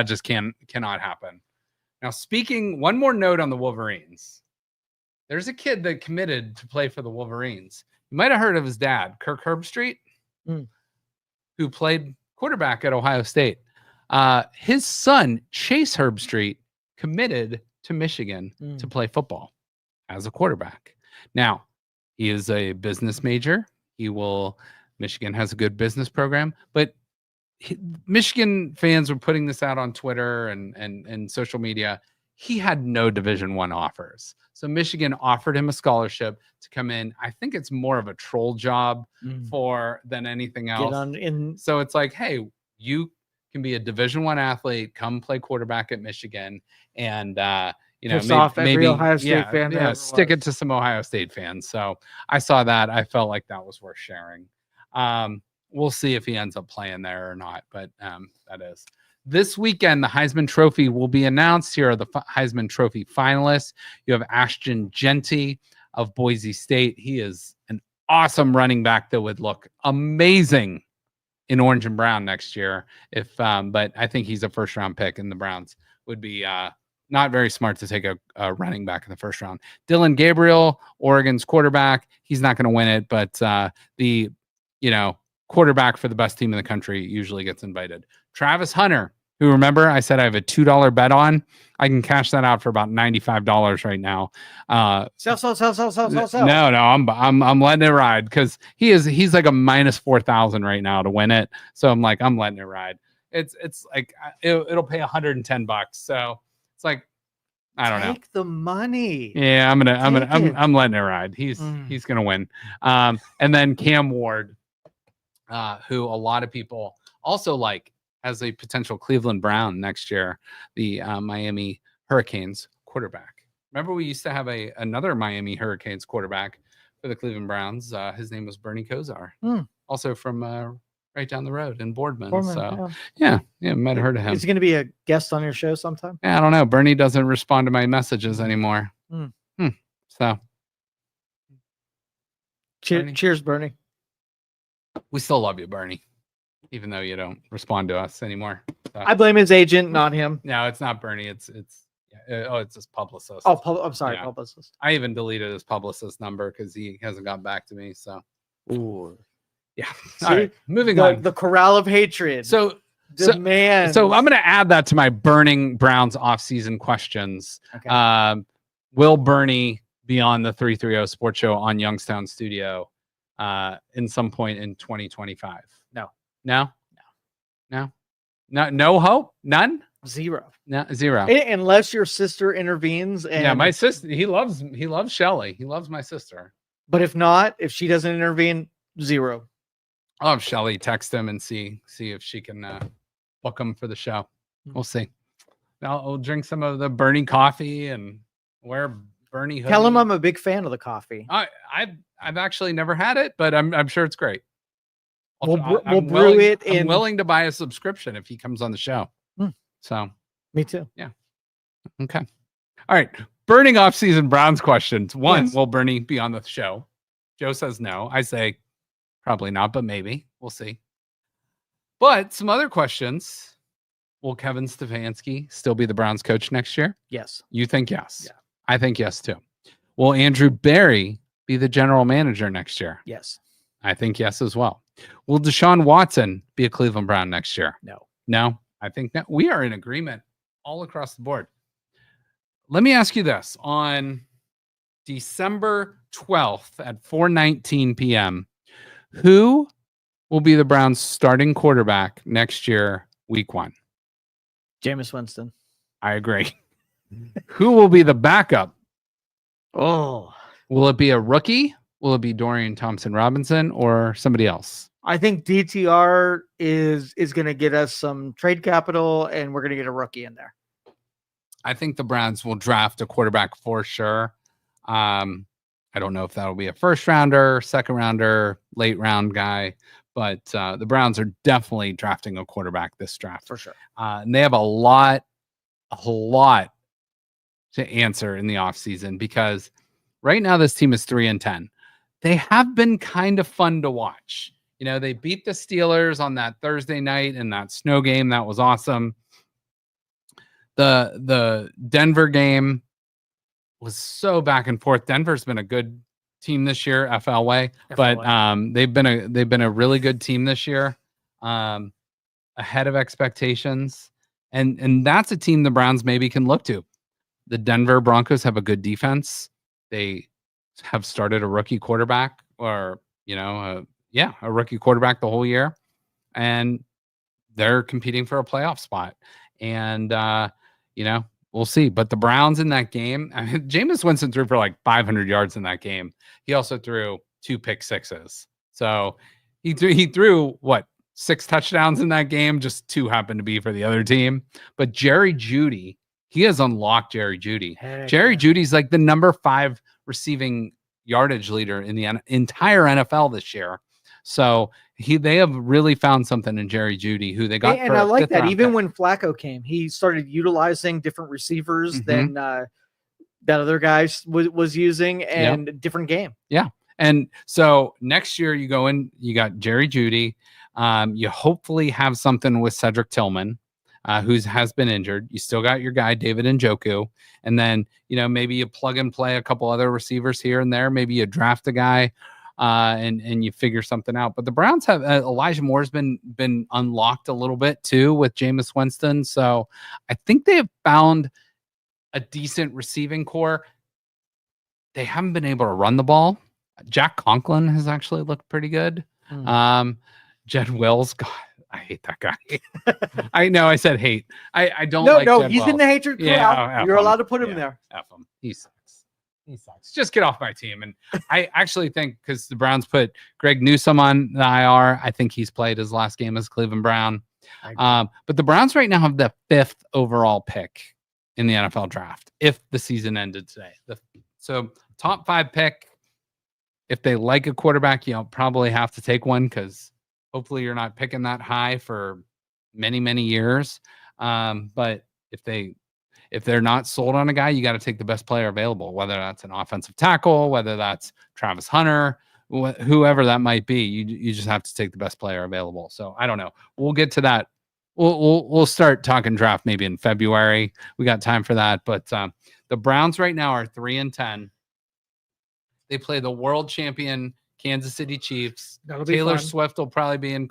just cannot happen. Now, one more note on the Wolverines. There's a kid that committed to play for the Wolverines. You might have heard of his dad, Kirk Herbstreit, who played quarterback at Ohio State. His son, Chase Herbstreit, committed to Michigan to play football as a quarterback. Now, he is a business major. Michigan has a good business program, but Michigan fans were putting this out on Twitter and social media. He had no Division I offers. So Michigan offered him a scholarship to come in. I think it's more of a troll job than anything else. So it's like, hey, you can be a Division I athlete, come play quarterback at Michigan, and maybe Ohio State fan. Yeah, stick it to some Ohio State fans. So I saw that. I felt like that was worth sharing. We'll see if he ends up playing there or not, but that is. This weekend, the Heisman Trophy will be announced. Here are the Heisman Trophy finalists. You have Ashton Jeanty of Boise State. He is an awesome running back that would look amazing in orange and brown next year. But I think he's a first-round pick, and the Browns would be not very smart to take a running back in the first round. Dylan Gabriel, Oregon's quarterback. He's not going to win it, but the quarterback for the best team in the country usually gets invited. Travis Hunter, who, remember, I said I have a $2 bet on. I can cash that out for about $95 right now. Sell. No, I'm letting it ride because he's like a minus 4,000 right now to win it. So I'm letting it ride. It's like it'll pay $110. So it's like, I don't know. Take the money. Yeah, I'm letting it ride. He's gonna win. And then Cam Ward, who a lot of people also like as a potential Cleveland Brown next year, the Miami Hurricanes quarterback. Remember, we used to have another Miami Hurricanes quarterback for the Cleveland Browns. His name was Bernie Kosar, also from right down the road in Boardman. Yeah, might have heard of him. Is he going to be a guest on your show sometime? Yeah, I don't know. Bernie doesn't respond to my messages anymore. So, cheers, Bernie. We still love you, Bernie, even though you don't respond to us anymore. So. I blame his agent, not him. No, it's not Bernie. It's his publicist. Oh, I'm sorry, publicist. I even deleted his publicist number because he hasn't gotten back to me. So, yeah. See, all right, moving on. The corral of hatred. So I'm going to add that to my burning Browns offseason questions. Okay. Will Bernie be on the 330 Sports Show on Youngstown Studio in some point in 2025? No hope. None. Zero. No, zero. Unless your sister intervenes. And my sister. He loves Shelly. He loves my sister. But if she doesn't intervene, zero. I'll have Shelly text him and see if she can book him for the show. We'll see. I'll drink some of the Bernie coffee and wear Bernie hoodie. Tell him I'm a big fan of the coffee. I've actually never had it, but I'm sure it's great. We'll brew it. I'm willing to buy a subscription if he comes on the show. So me too. Yeah. Okay. All right. Burning off-season Browns questions. One, yes. Will Bernie be on the show? Joe says no. I say probably not, but maybe. We'll see. But some other questions. Will Kevin Stefanski still be the Browns coach next year? Yes. You think yes? Yeah. I think yes too. Will Andrew Berry be the general manager next year? Yes. I think yes as well. Will Deshaun Watson be a Cleveland Brown next year? No. I think that we are in agreement all across the board. Let me ask you this. On December 12th at 4:19 p.m., who will be the Browns starting quarterback next year, week 1? Jameis Winston. I agree. Who will be the backup? Oh, will it be a rookie? Will it be Dorian Thompson-Robinson or somebody else? I think DTR is going to get us some trade capital, and we're going to get a rookie in there. I think the Browns will draft a quarterback for sure. I don't know if that'll be a first rounder, second rounder, late round guy, but the Browns are definitely drafting a quarterback this draft for sure. And they have a lot to answer in the offseason because right now this team is 3-10. They have been kind of fun to watch. They beat the Steelers on that Thursday night in that snow game. That was awesome. The Denver game was so back and forth. Denver's been a good team this year, FL way, but they've been a really good team this year, ahead of expectations, and that's a team the Browns maybe can look to. The Denver Broncos have a good defense. They have started a rookie quarterback, or a rookie quarterback the whole year, and they're competing for a playoff spot. And we'll see. But the Browns in that game, Jameis Winston threw for like 500 yards in that game. He also threw 2 pick sixes. So he threw 6 touchdowns in that game. Just 2 happened to be for the other team. But Jerry Jeudy, he has unlocked Jerry Jeudy. Jerry Judy's like the number 5 receiving yardage leader in the entire NFL this year. So they have really found something in Jerry Jeudy, who they got. And I like that. Even when Flacco came, he started utilizing different receivers than that other guy was using, and different game. Yeah. And so next year you go in, you got Jerry Jeudy. You hopefully have something with Cedric Tillman, who has been injured. You still got your guy, David Njoku. And then, maybe you plug and play a couple other receivers here and there. Maybe you draft a guy and you figure something out. But the Browns have Elijah Moore's been unlocked a little bit too with Jameis Winston. So I think they have found a decent receiving core. They haven't been able to run the ball. Jack Conklin has actually looked pretty good. Jed Wills, God, I hate that guy. I know I said hate. I don't like Jed he's Wells. in the hatred crowd. You're allowed to put him there. F him. He sucks. Just get off my team. And I actually think, because the Browns put Greg Newsome on the IR, I think he's played his last game as Cleveland Brown. But the Browns right now have the 5th overall pick in the NFL draft if the season ended today. So top 5 pick. If they like a quarterback, probably have to take one, because hopefully you're not picking that high for many, many years. But if they're not sold on a guy, you got to take the best player available, whether that's an offensive tackle, whether that's Travis Hunter, whoever that might be. You just have to take the best player available. So I don't know. We'll get to that. We'll start talking draft maybe in February. We got time for that. But the Browns right now are 3-10. They play the world champion Kansas City Chiefs. Taylor Swift will probably be in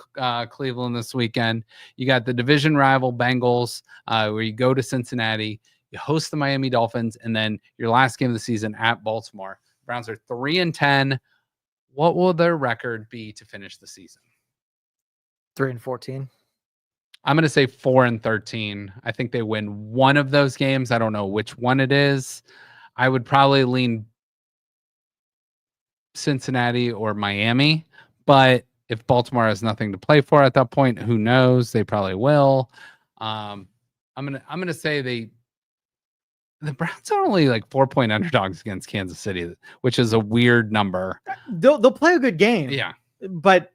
Cleveland this weekend. You got the division rival Bengals, where you go to Cincinnati, you host the Miami Dolphins, and then your last game of the season at Baltimore. Browns are 3-10. What will their record be to finish the season? 3-14. I'm going to say 4-13. I think they win one of those games. I don't know which one it is. I would probably lean Cincinnati or Miami, but if Baltimore has nothing to play for at that point, who knows? They probably will. I'm gonna say the Browns are only like 4-point underdogs against Kansas City, which is a weird number. They'll play a good game. Yeah, but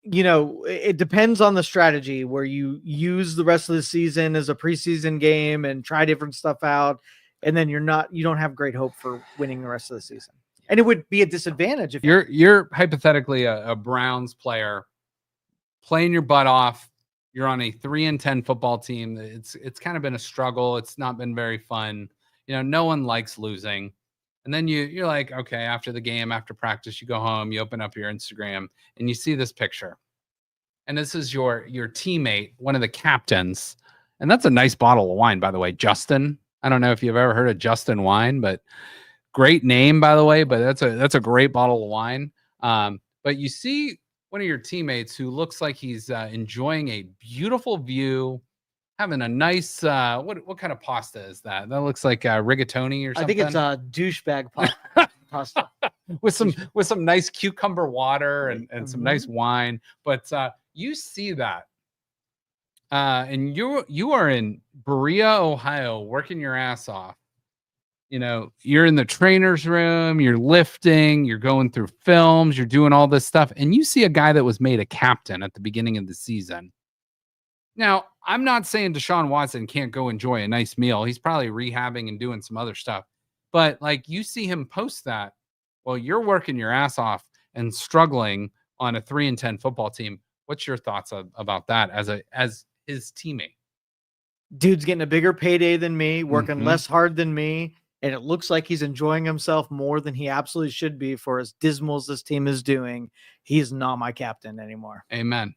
it depends on the strategy, where you use the rest of the season as a preseason game and try different stuff out, and then you don't have great hope for winning the rest of the season. And it would be a disadvantage if you're hypothetically a Browns player playing your butt off. You're on a 3-10 football team. It's kind of been a struggle. It's not been very fun. No one likes losing. And then you're like, okay, after the game, after practice, you go home, you open up your Instagram, and you see this picture. And this is your teammate, one of the captains. And that's a nice bottle of wine, by the way, Justin. I don't know if you've ever heard of Justin Wine, but great name, by the way, but that's a great bottle of wine. But you see one of your teammates who looks like he's enjoying a beautiful view having a nice what kind of pasta is that? That looks like rigatoni or something. I think it's a douchebag pasta. with some nice cucumber water and some nice wine. But you see that. And you are in Berea, Ohio, working your ass off. You're in the trainer's room, you're lifting, you're going through films, you're doing all this stuff, and you see a guy that was made a captain at the beginning of the season. Now, I'm not saying Deshaun Watson can't go enjoy a nice meal. He's probably rehabbing and doing some other stuff. But like you see him post that, well, you're working your ass off and struggling on a 3-10 football team. What's your thoughts about that as his teammate? Dude's getting a bigger payday than me, working less hard than me, and it looks like he's enjoying himself more than he absolutely should be for as dismal as this team is doing. He's not my captain anymore. Amen.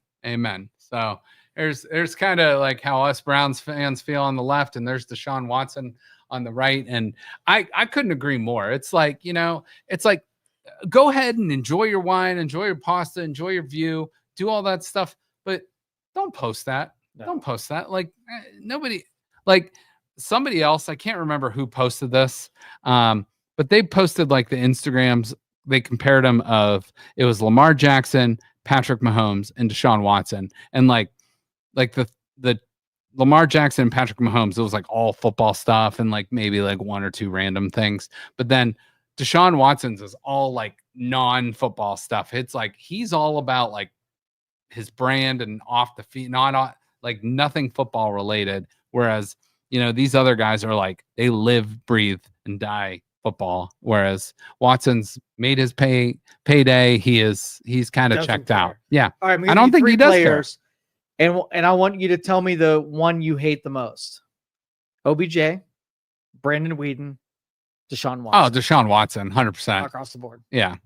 So there's kind of like how us Browns fans feel on the left, and there's Deshaun Watson on the right. And I couldn't agree more. It's like, it's like, go ahead and enjoy your wine, enjoy your pasta, enjoy your view, do all that stuff, but don't post that. No. Don't post that. Like nobody, like somebody else, I can't remember who posted this, but they posted like the Instagrams. They compared them it was Lamar Jackson, Patrick Mahomes, and Deshaun Watson. And like the Lamar Jackson and Patrick Mahomes, it was like all football stuff and like maybe like one or two random things. But then Deshaun Watson's is all like non-football stuff. It's like he's all about like his brand and off the field, not like nothing football related. Whereas, these other guys are like, they live, breathe, and die football. Whereas Watson's made his payday. He's kind of checked out. Yeah. All right, I don't think he does care. And I want you to tell me the one you hate the most. OBJ, Brandon Weeden, Deshaun Watson. Oh, Deshaun Watson, 100%. Across the board. Yeah.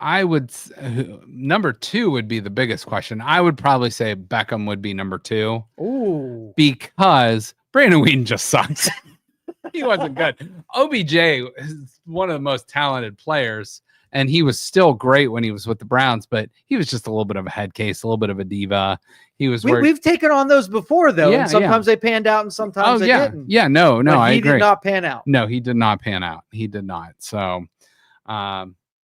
I would number 2 would be the biggest question. I would probably say Beckham would be number 2. Ooh. Because Brandon Weeden just sucks. He wasn't good. OBJ is one of the most talented players, and he was still great when he was with the Browns, but he was just a little bit of a head case, a little bit of a diva. He was. We've taken on those before, though. Yeah, and sometimes they panned out, and sometimes they didn't. Yeah, no, I agree. He did not pan out. No, he did not pan out. He did not. So,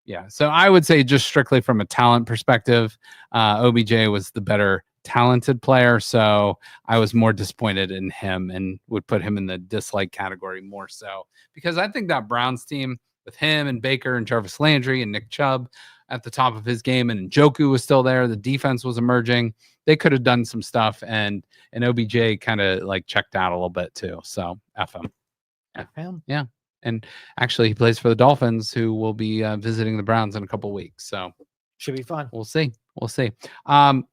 yeah. So I would say just strictly from a talent perspective, OBJ was the better talented player. So I was more disappointed in him and would put him in the dislike category more so, because I think that Browns team with him and Baker and Jarvis Landry and Nick Chubb at the top of his game, and Njoku was still there. The defense was emerging. They could have done some stuff, and OBJ kind of like checked out a little bit too. So F him. Yeah. And actually, he plays for the Dolphins, who will be visiting the Browns in a couple of weeks. So should be fun. We'll see.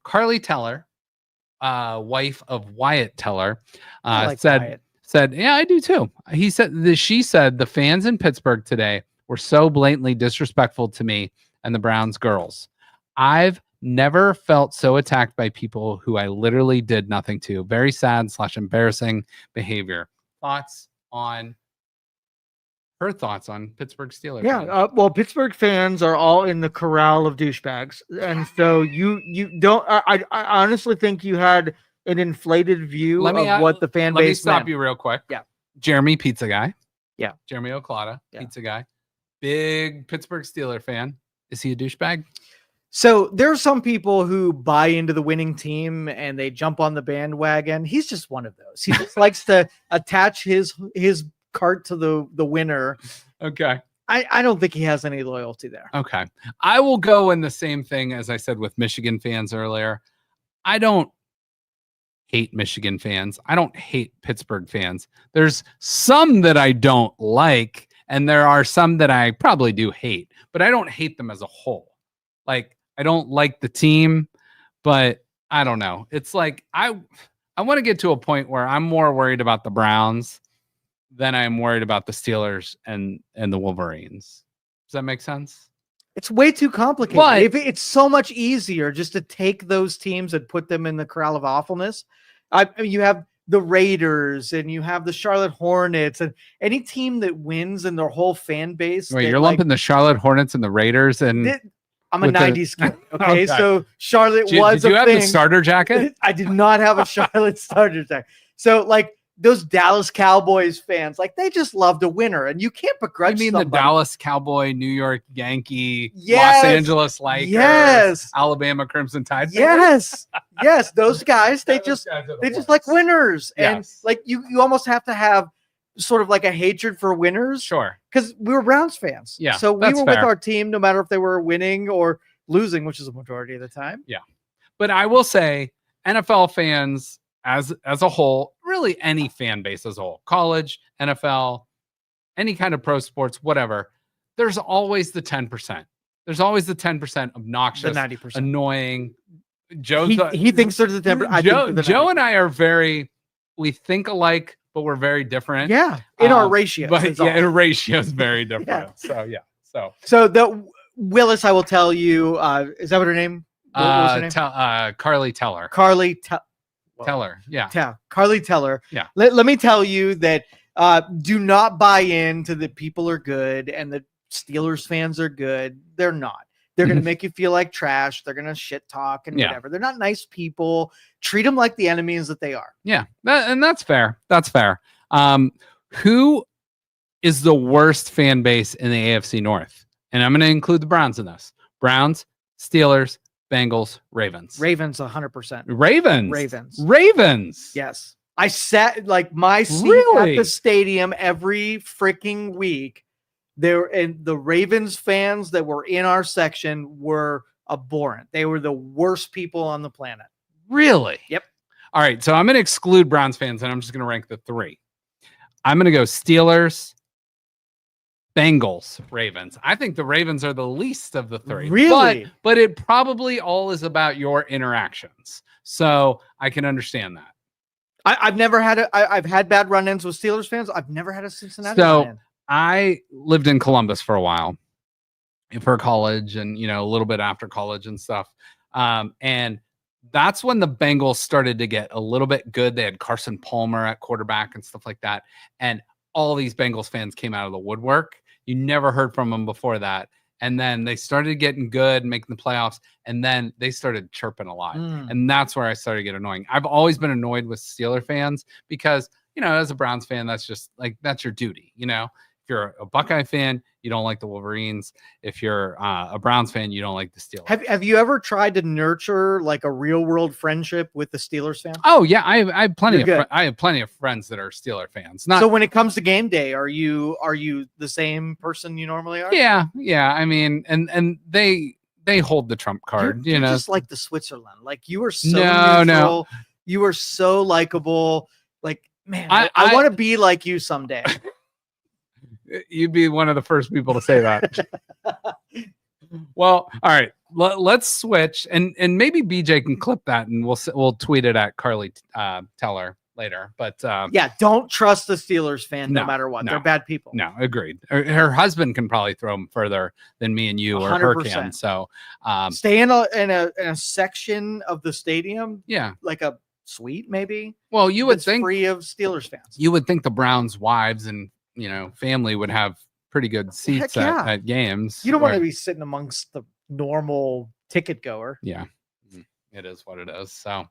Carly Teller, wife of Wyatt Teller, said, yeah, I do too. She said the fans in Pittsburgh today were so blatantly disrespectful to me and the Browns girls. I've never felt so attacked by people who I literally did nothing to. Very sad / embarrassing behavior. Her thoughts on Pittsburgh Steelers? Yeah, well, Pittsburgh fans are all in the corral of douchebags, and so you don't. I honestly think you had an inflated view of what the fan base. Let me stop you real quick. Yeah, Jeremy, pizza guy. Yeah, Jeremy Oclata, pizza guy. Big Pittsburgh Steeler fan. Is he a douchebag? So there are some people who buy into the winning team and they jump on the bandwagon. He's just one of those. He just likes to attach his cart to the winner. Okay. I don't think he has any loyalty there. Okay. I will go in the same thing as I said with Michigan fans earlier. I don't hate Michigan fans. I don't hate Pittsburgh fans. There's some that I don't like, and there are some that I probably do hate, but I don't hate them as a whole. Like, I don't like the team, but I don't know. It's like I want to get to a point where I'm more worried about the Browns than I'm worried about the Steelers and the Wolverines. Does that make sense? It's way too complicated. But it's so much easier just to take those teams and put them in the corral of awfulness. I mean, you have the Raiders and you have the Charlotte Hornets, and any team that wins and their whole fan base. Wait, you're lumping the Charlotte Hornets and the Raiders and I'm a 90s kid. Okay. So Charlotte was did you a have thing. the starter jacket? I did not have a Charlotte starter jacket. So like those Dallas Cowboys fans, like they just loved a winner, and you can't begrudge. You mean somebody. the Dallas Cowboy, New York Yankee, Yes. Los Angeles Lakers, Yes. Alabama Crimson Tide? Yes. Yes. Those guys, they just like winners. Yes. And like you almost have to have sort of like a hatred for winners. Sure. Because we were Browns fans. Yeah. So we were with fair. our team, no matter if they were winning or losing, which is a majority of the time. Yeah. But I will say NFL fans as a whole, really any fan base as a whole, college, NFL, any kind of pro sports, whatever, there's always the 10%. There's always the 10% obnoxious, the 90%. Annoying. He thinks there's the 10%. Joe and I are we think alike, but we're very different. Yeah. In our ratio. But yeah, in ratio is very different. Yeah. So the Willis, I will tell you, is that what her name? What was her name? Carly Teller. Teller. Yeah. Carly Teller. Yeah. Let me tell you that do not buy into the people are good and the Steelers fans are good. They're not. They're going to make you feel like trash. They're going to shit talk and whatever. They're not nice people. Treat them like the enemies that they are. Yeah. And that's fair. That's fair. Who is the worst fan base in the AFC North? And I'm going to include the Browns in this. Browns, Steelers, Bengals, Ravens. Ravens, 100%. Ravens. Yes. I sat like my seat at the stadium every freaking week. And the Ravens fans that were in our section were abhorrent. They were the worst people on the planet. Really? Yep. All right. So I'm going to exclude Browns fans and I'm just going to rank the three. I'm going to go Steelers, Bengals, Ravens. I think the Ravens are the least of the three. Really? But it probably all is about your interactions. So I can understand that. I've never had I've had bad run-ins with Steelers fans. I've never had a Cincinnati run-in. I lived in Columbus for a while for college and, a little bit after college and stuff. And that's when the Bengals started to get a little bit good. They had Carson Palmer at quarterback and stuff like that. And all these Bengals fans came out of the woodwork. You never heard from them before that. And then they started getting good, making the playoffs. And then they started chirping a lot. And that's where I started to get annoying. I've always been annoyed with Steeler fans because, as a Browns fan, that's just like, that's your duty. If you're a Buckeye fan, you don't like the Wolverines. If you're a Browns fan, you don't like the Steelers. Have you ever tried to nurture like a real world friendship with the Steelers fan? Oh yeah, I have plenty of friends that are Steeler fans. So when it comes to game day, are you the same person you normally are? Yeah. I mean, and they hold the trump card. You're just like the Switzerland. Like you are so neutral. You are so likable. Like man, I want to be like you someday. You'd be one of the first people to say that. Well, all right. Let's switch, and maybe BJ can clip that, and we'll tweet it at Carly Teller later. But don't trust the Steelers fan no matter what. They're bad people. No, agreed. Her husband can probably throw them further than me and you 100%. Or her can. So stay in a section of the stadium. Yeah, like a suite maybe. Well, you would think free of Steelers fans. You would think the Browns' wives and family would have pretty good seats at games. You don't want to be sitting amongst the normal ticket goer. Yeah, it is what it is. So,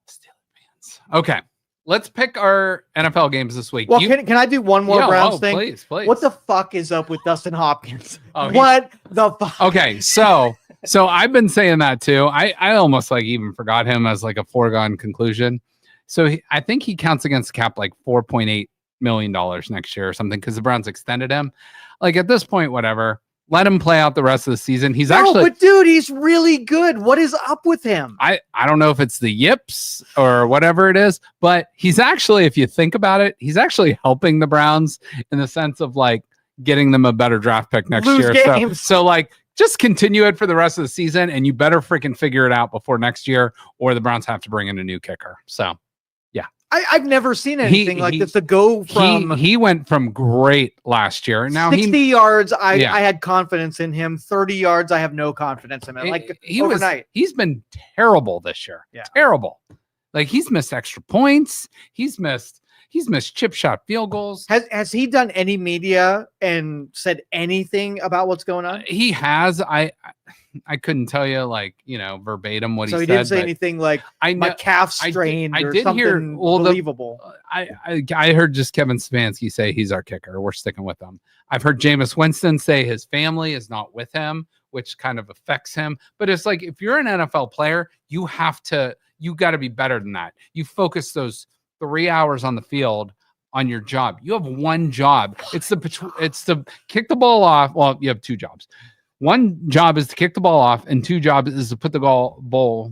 Steelers fans. Okay, let's pick our NFL games this week. Well, can I do one more Browns thing? Please. What the fuck is up with Dustin Hopkins? What the fuck? Okay, so I've been saying that too. I almost even forgot him as like a foregone conclusion. So I think he counts against the cap like $4.8 million next year or something because the Browns extended him. Like at this point, whatever. Let him play out the rest of the season. But dude, he's really good. What is up with him? I don't know if it's the yips or whatever it is, but he's actually, if you think about it, he's actually helping the Browns in the sense of like getting them a better draft pick next year. Games. So like just continue it for the rest of the season and you better freaking figure it out before next year or the Browns have to bring in a new kicker. So I've never seen anything like this to go from. He went from great last year. Now 60 yards, I had confidence in him. 30 yards, I have no confidence in him. Like overnight. He's been terrible this year. Yeah. Terrible. Like he's missed extra points. He's missed, He's missed chip shot field goals. Has he done any media and said anything about what's going on? He has. I couldn't tell you verbatim what he said. So he didn't say anything like my calf strained or something believable. I heard just Kevin Stefanski say he's our kicker. We're sticking with him. I've heard Jameis Winston say his family is not with him, which kind of affects him. But it's like, if you're an NFL player, you got to be better than that. You focus those 3 hours on the field on your job. You have one job. It's to kick the ball off. Well, you have two jobs. One job is to kick the ball off, and two jobs is to put the ball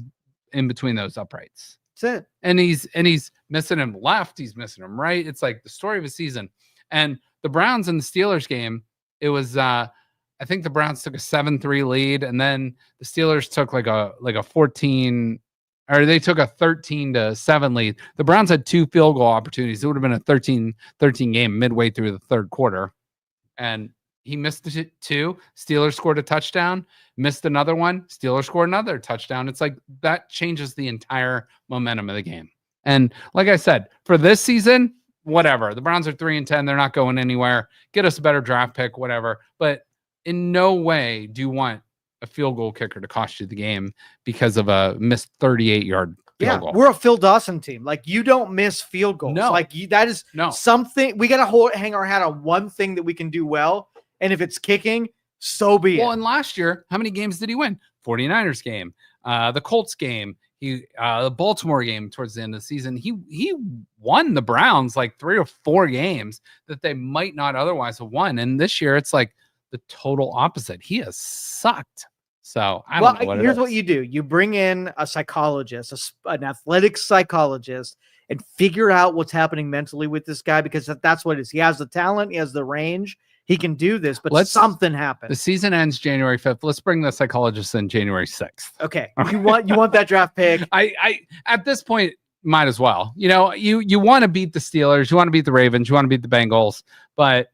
in between those uprights. That's it. And he's missing him left. He's missing him right. It's like the story of a season. And the Browns and the Steelers game, it was I think the Browns took a 7-3 lead, and then the Steelers took like a 14, or they took a 13-7 lead. The Browns had 2 field goal opportunities. It would have been a 13 game midway through the third quarter. And he missed 2. Steelers scored a touchdown, missed another one. Steelers scored another touchdown. It's like that changes the entire momentum of the game. And like I said, for this season, whatever. The Browns are 3-10. They're not going anywhere. Get us a better draft pick, whatever. But in no way do you want a field goal kicker to cost you the game because of a missed 38-yard field goal. We're a Phil Dawson team. Like, you don't miss field goals. No. Like, that is something. We got to hang our hat on one thing that we can do well. And if it's kicking, so be it. Well, and last year, how many games did he win? 49ers game, the Colts game, the Baltimore game towards the end of the season. He won the Browns like 3 or 4 games that they might not otherwise have won. And this year, it's like the total opposite. He has sucked. So I don't know what here's what you do. You bring in a psychologist, an athletic psychologist, and figure out what's happening mentally with this guy, because that's what it is. He has the talent. He has the range. He can do this, but something happened. The season ends January 5th. Let's bring the psychologist in January 6th. Okay. You want that draft pick? I at this point might as well. You want to beat the Steelers, you want to beat the Ravens, you want to beat the Bengals, but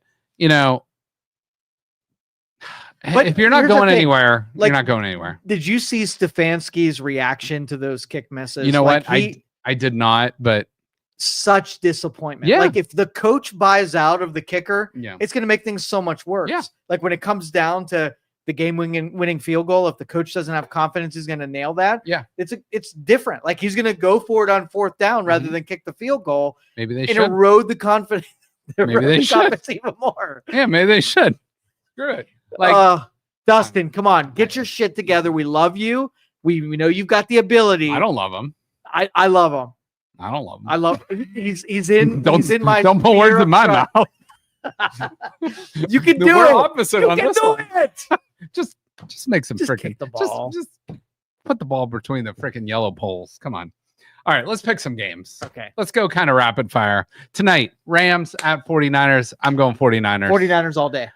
if you're not going anywhere, you're not going anywhere. Did you see Stefanski's reaction to those kick misses? You know what? I did not, but such disappointment. Yeah. Like, if the coach buys out of the kicker, yeah, it's going to make things so much worse. Yeah. Like, when it comes down to the game winning field goal, if the coach doesn't have confidence he's going to nail that, yeah, it's different. Like, he's going to go for it on 4th down rather than kick the field goal. Maybe they should erode the confidence. Maybe they should even more. Yeah, maybe they should. Screw it. Like, Dustin, come on, get your shit together. We love you. We know you've got the ability. I don't love him. I love him. I don't love him. I love. He's in. He's in my. Don't put words in my mouth. You can do it. Opposite you on can this do one. it. Just make some freaking kick the ball. Just put the ball between the freaking yellow poles. Come on. All right, let's pick some games. Okay. Let's go kind of rapid fire. Tonight, Rams at 49ers. I'm going 49ers. 49ers all day.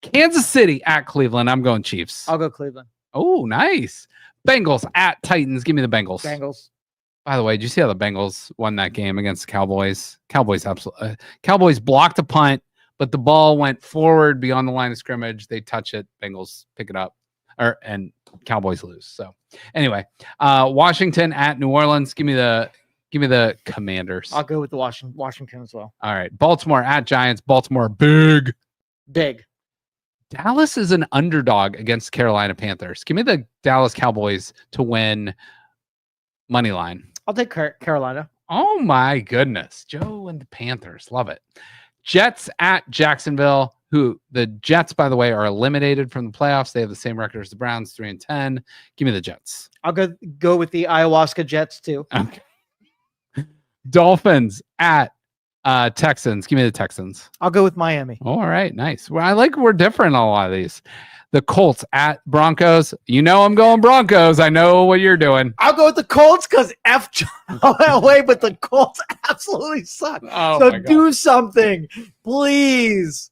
Kansas City at Cleveland. I'm going Chiefs. I'll go Cleveland. Oh, nice. Bengals at Titans. Give me the Bengals. Bengals. By the way, did you see how the Bengals won that game against the Cowboys? Cowboys blocked a punt, but the ball went forward beyond the line of scrimmage. They touch it. Bengals pick it up, and Cowboys lose. So anyway, Washington at New Orleans. Give me the Commanders. I'll go with the Washington as well. All right. Baltimore at Giants. Baltimore big. Dallas is an underdog against Carolina Panthers. Give me the Dallas Cowboys to win money line. I'll take Carolina. Oh my goodness. Joe and the Panthers. Love it. Jets at Jacksonville, who the Jets, by the way, are eliminated from the playoffs. They have the same record as the Browns, 3-10. Give me the Jets. I'll go with the ayahuasca Jets too. Okay. Dolphins at Texans. Give me the Texans. I'll go with Miami. All right. Nice. Well, we're different on a lot of these. The Colts at Broncos. I'm going Broncos. I know what you're doing. I'll go with the Colts because F John Elway, but the Colts absolutely suck. Oh, so do something, please.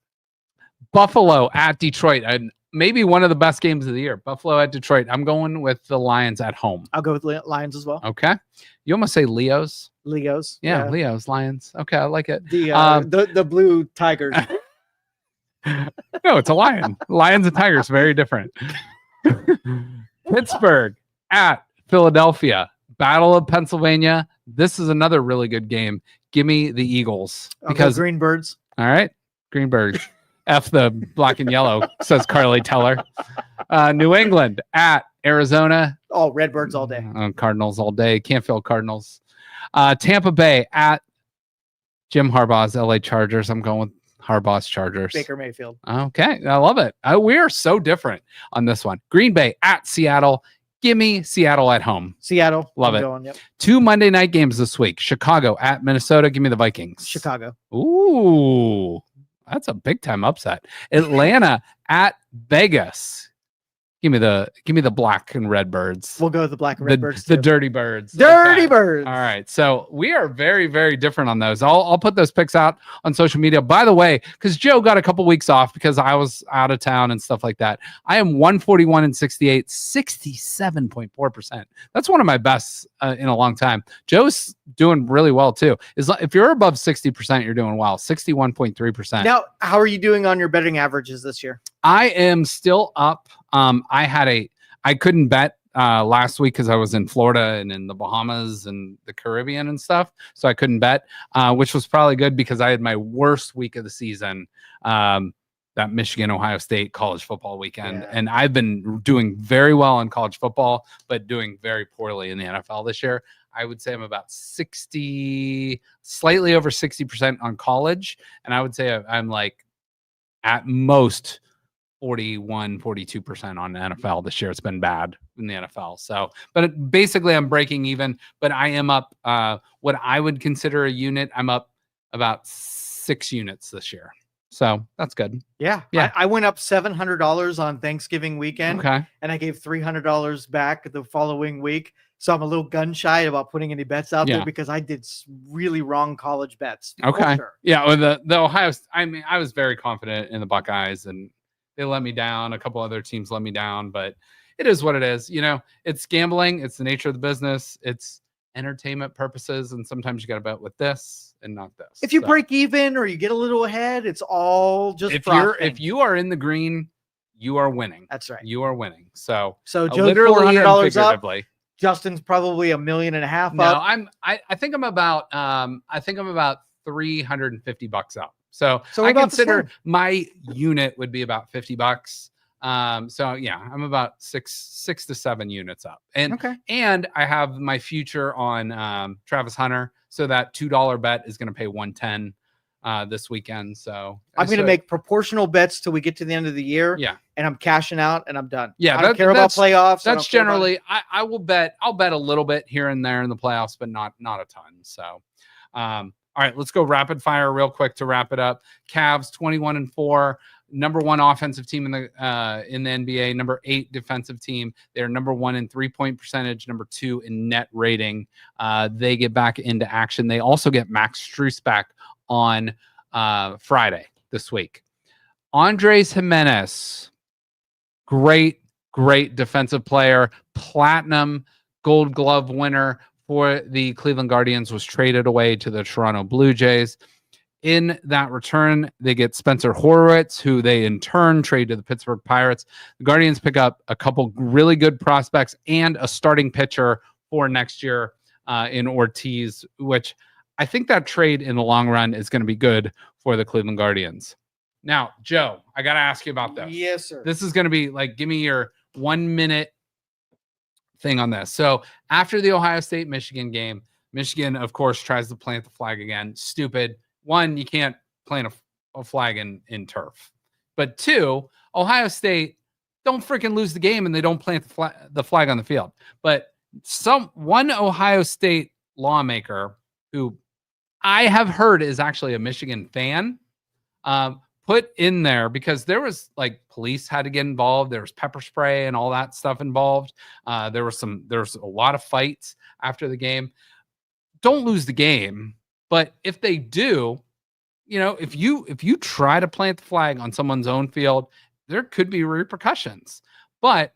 Buffalo at Detroit. And maybe one of the best games of the year. Buffalo at Detroit. I'm going with the Lions at home. I'll go with Lions as well. Okay. You almost say Leos. Leos. Yeah, Leos, Lions. Okay, I like it. The blue tigers. No, it's a lion. Lions and tigers, very different. Pittsburgh at Philadelphia. Battle of Pennsylvania. This is another really good game. give me the Eagles. Because Green Birds. All right, Green Birds. F the black and yellow, says Carly Teller. New England at Arizona. Oh, Redbirds all day. Cardinals all day. Canfield Cardinals. Tampa Bay at Jim Harbaugh's LA Chargers. I'm going with Harbaugh's Chargers. Baker Mayfield. Okay, I love it. We are so different on this one. Green Bay at Seattle. Give me Seattle at home. Seattle. Love it. Yep. 2 Monday night games this week. Chicago at Minnesota. Give me the Vikings. Chicago. Ooh, that's a big time upset. Atlanta at Vegas. Give me the black and red birds. We'll go with the black and red birds. The dirty birds. Dirty birds. All right. So we are very, very different on those. I'll put those picks out on social media. By the way, because Joe got a couple weeks off because I was out of town and stuff like that. I am 141 and 68, 67.4%. That's one of my best in a long time. Joe's doing really well too. If you're above 60%, you're doing well. 61.3%. Now, how are you doing on your betting averages this year? I am still up. I couldn't bet last week because I was in Florida and in the Bahamas and the Caribbean and stuff. So I couldn't bet, which was probably good because I had my worst week of the season, that Michigan, Ohio State college football weekend. Yeah. And I've been doing very well in college football, but doing very poorly in the NFL this year. I would say I'm about 60, slightly over 60% on college. And I would say I'm like at most 42% on the NFL this year. It's been bad in the NFL. So, but basically I'm breaking even, but I am up, what I would consider a unit. I'm up about 6 units this year. So that's good. Yeah. I went up $700 on Thanksgiving weekend. Okay. And I gave $300 back the following week. So I'm a little gun shy about putting any bets out there because I did really wrong college bets. Okay. Sure. Yeah. Well, the Ohio, I mean, I was very confident in the Buckeyes and they let me down. A couple other teams let me down, but it is what it is. You know, it's gambling. It's the nature of the business. It's entertainment purposes. And sometimes you got to bet with this and not this. If you break even or you get a little ahead, it's all just if you are in the green, you are winning. That's right. You are winning. So Joe's literally $400 up. Justin's probably $1.5 million up. No, I think I'm about $350 up. So I consider my unit would be about $50. So yeah, I'm about six to 7 units up. And I have my future on Travis Hunter. So that $2 bet is going to pay 110 this weekend. So I'm going to make proportional bets till we get to the end of the year. Yeah. And I'm cashing out and I'm done. Yeah. I don't care about playoffs. That's generally, I'll bet a little bit here and there in the playoffs, but not a ton. So, all right, let's go rapid fire real quick to wrap it up. Cavs 21-4, number 1 offensive team in the NBA, number 8 defensive team. They're number 1 in 3-point percentage, number 2 in net rating. They get back into action. They also get Max Strus back on Friday this week. Andres Jimenez, great defensive player, platinum Gold Glove winner for the Cleveland Guardians, was traded away to the Toronto Blue Jays. In that return, they get Spencer Horwitz, who they in turn trade to the Pittsburgh Pirates. The Guardians pick up a couple really good prospects and a starting pitcher for next year in Ortiz, which I think that trade in the long run is going to be good for the Cleveland Guardians. Now, Joe, I got to ask you about this. Yes, sir. This is going to be like, give me your 1 minute thing on this. So after the Ohio State-Michigan game, Michigan, of course, tries to plant the flag again. Stupid. 1, you can't plant a flag in turf. But 2, Ohio State don't freaking lose the game and they don't plant the flag on the field. But one Ohio State lawmaker who I have heard is actually a Michigan fan, put in there because there was like police had to get involved. There was pepper spray and all that stuff involved. There was a lot of fights after the game. Don't lose the game. But if they do, you know, if you try to plant the flag on someone's own field, there could be repercussions. But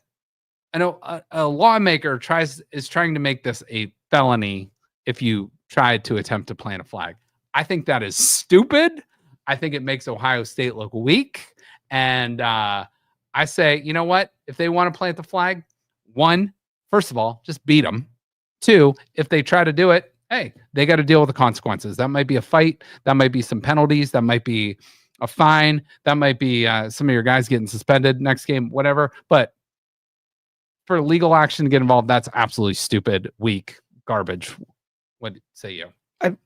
I know a lawmaker is trying to make this a felony if you try to attempt to plant a flag. I think that is stupid. I think it makes Ohio State look weak. And I say, you know what? If they want to plant the flag, 1, first of all, just beat them. 2, if they try to do it, hey, they got to deal with the consequences. That might be a fight. That might be some penalties. That might be a fine. That might be some of your guys getting suspended next game, whatever. But for legal action to get involved, that's absolutely stupid, weak, garbage. What say you?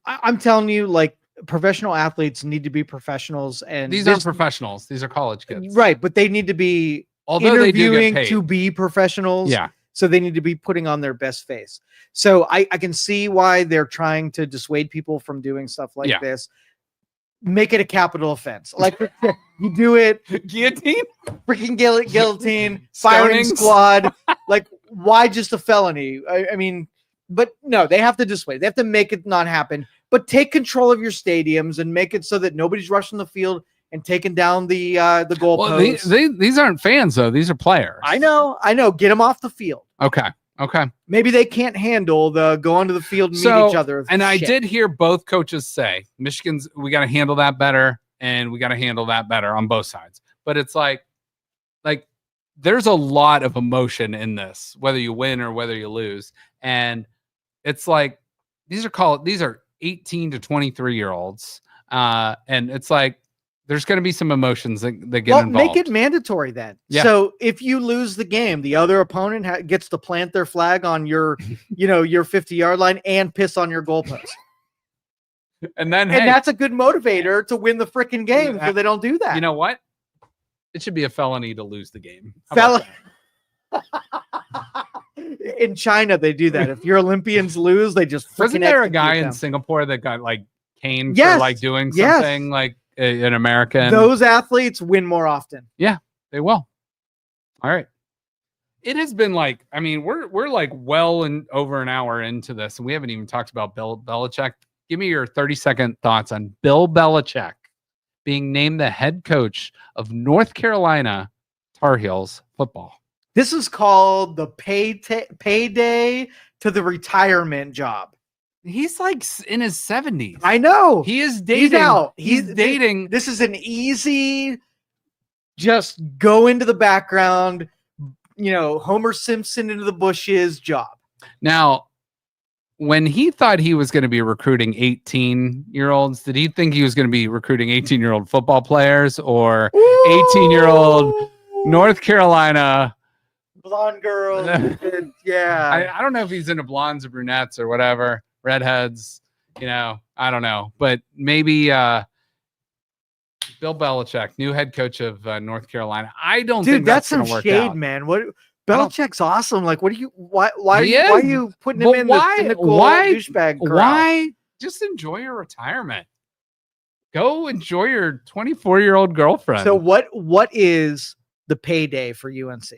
I'm telling you, like, professional athletes need to be professionals, and these aren't professionals. These are college kids, right? But they need to be interviewing to be professionals. Yeah. So they need to be putting on their best face. So I can see why they're trying to dissuade people from doing stuff like this. Make it a capital offense. Like you do it. Guillotine? Freaking guillotine. Firing squad. Like, why just a felony? I mean, but no, they have to dissuade. They have to make it not happen. But take control of your stadiums and make it so that nobody's rushing the field and taking down the goalposts. Well, these aren't fans, though. These are players. I know. Get them off the field. Okay. Maybe they can't handle the go onto the field and meet each other. And I did hear both coaches say, Michigan's, we got to handle that better, and we got to handle that better on both sides. But it's like there's a lot of emotion in this, whether you win or whether you lose. And it's like these are 18 to 23-year-olds. And it's like there's going to be some emotions that get involved. Make it mandatory then. Yeah. So if you lose the game, the other opponent gets to plant their flag on your, your 50-yard line and piss on your goalpost. and that's a good motivator to win the freaking game, so they don't do that. You know what? It should be a felony to lose the game. In China, they do that. If your Olympians lose, they just freaking Wasn't there a guy in Singapore that got caned for doing something like an American? Those athletes win more often. Yeah, they will. All right. It has been we're well and over an hour into this, and we haven't even talked about Bill Belichick. Give me your 30-second thoughts on Bill Belichick being named the head coach of North Carolina Tar Heels football. This is called the payday to the retirement job. He's in his 70s. I know. He is dating. He's out. He's dating. This is an easy, just go into the background, Homer Simpson into the bushes job. Now, when he thought he was going to be recruiting 18-year-olds, did he think he was going to be recruiting 18-year-old football players or 18-year-old North Carolina blonde girls? Yeah. I don't know if he's into blondes or brunettes or whatever, redheads, I don't know. But maybe Bill Belichick, new head coach of North Carolina. I don't think that's going to work shade, out. Man. What? Belichick's awesome. Like, why are you putting him in the cynical douchebag crowd? Why? Just enjoy your retirement. Go enjoy your 24-year-old girlfriend. So what is the payday for UNC?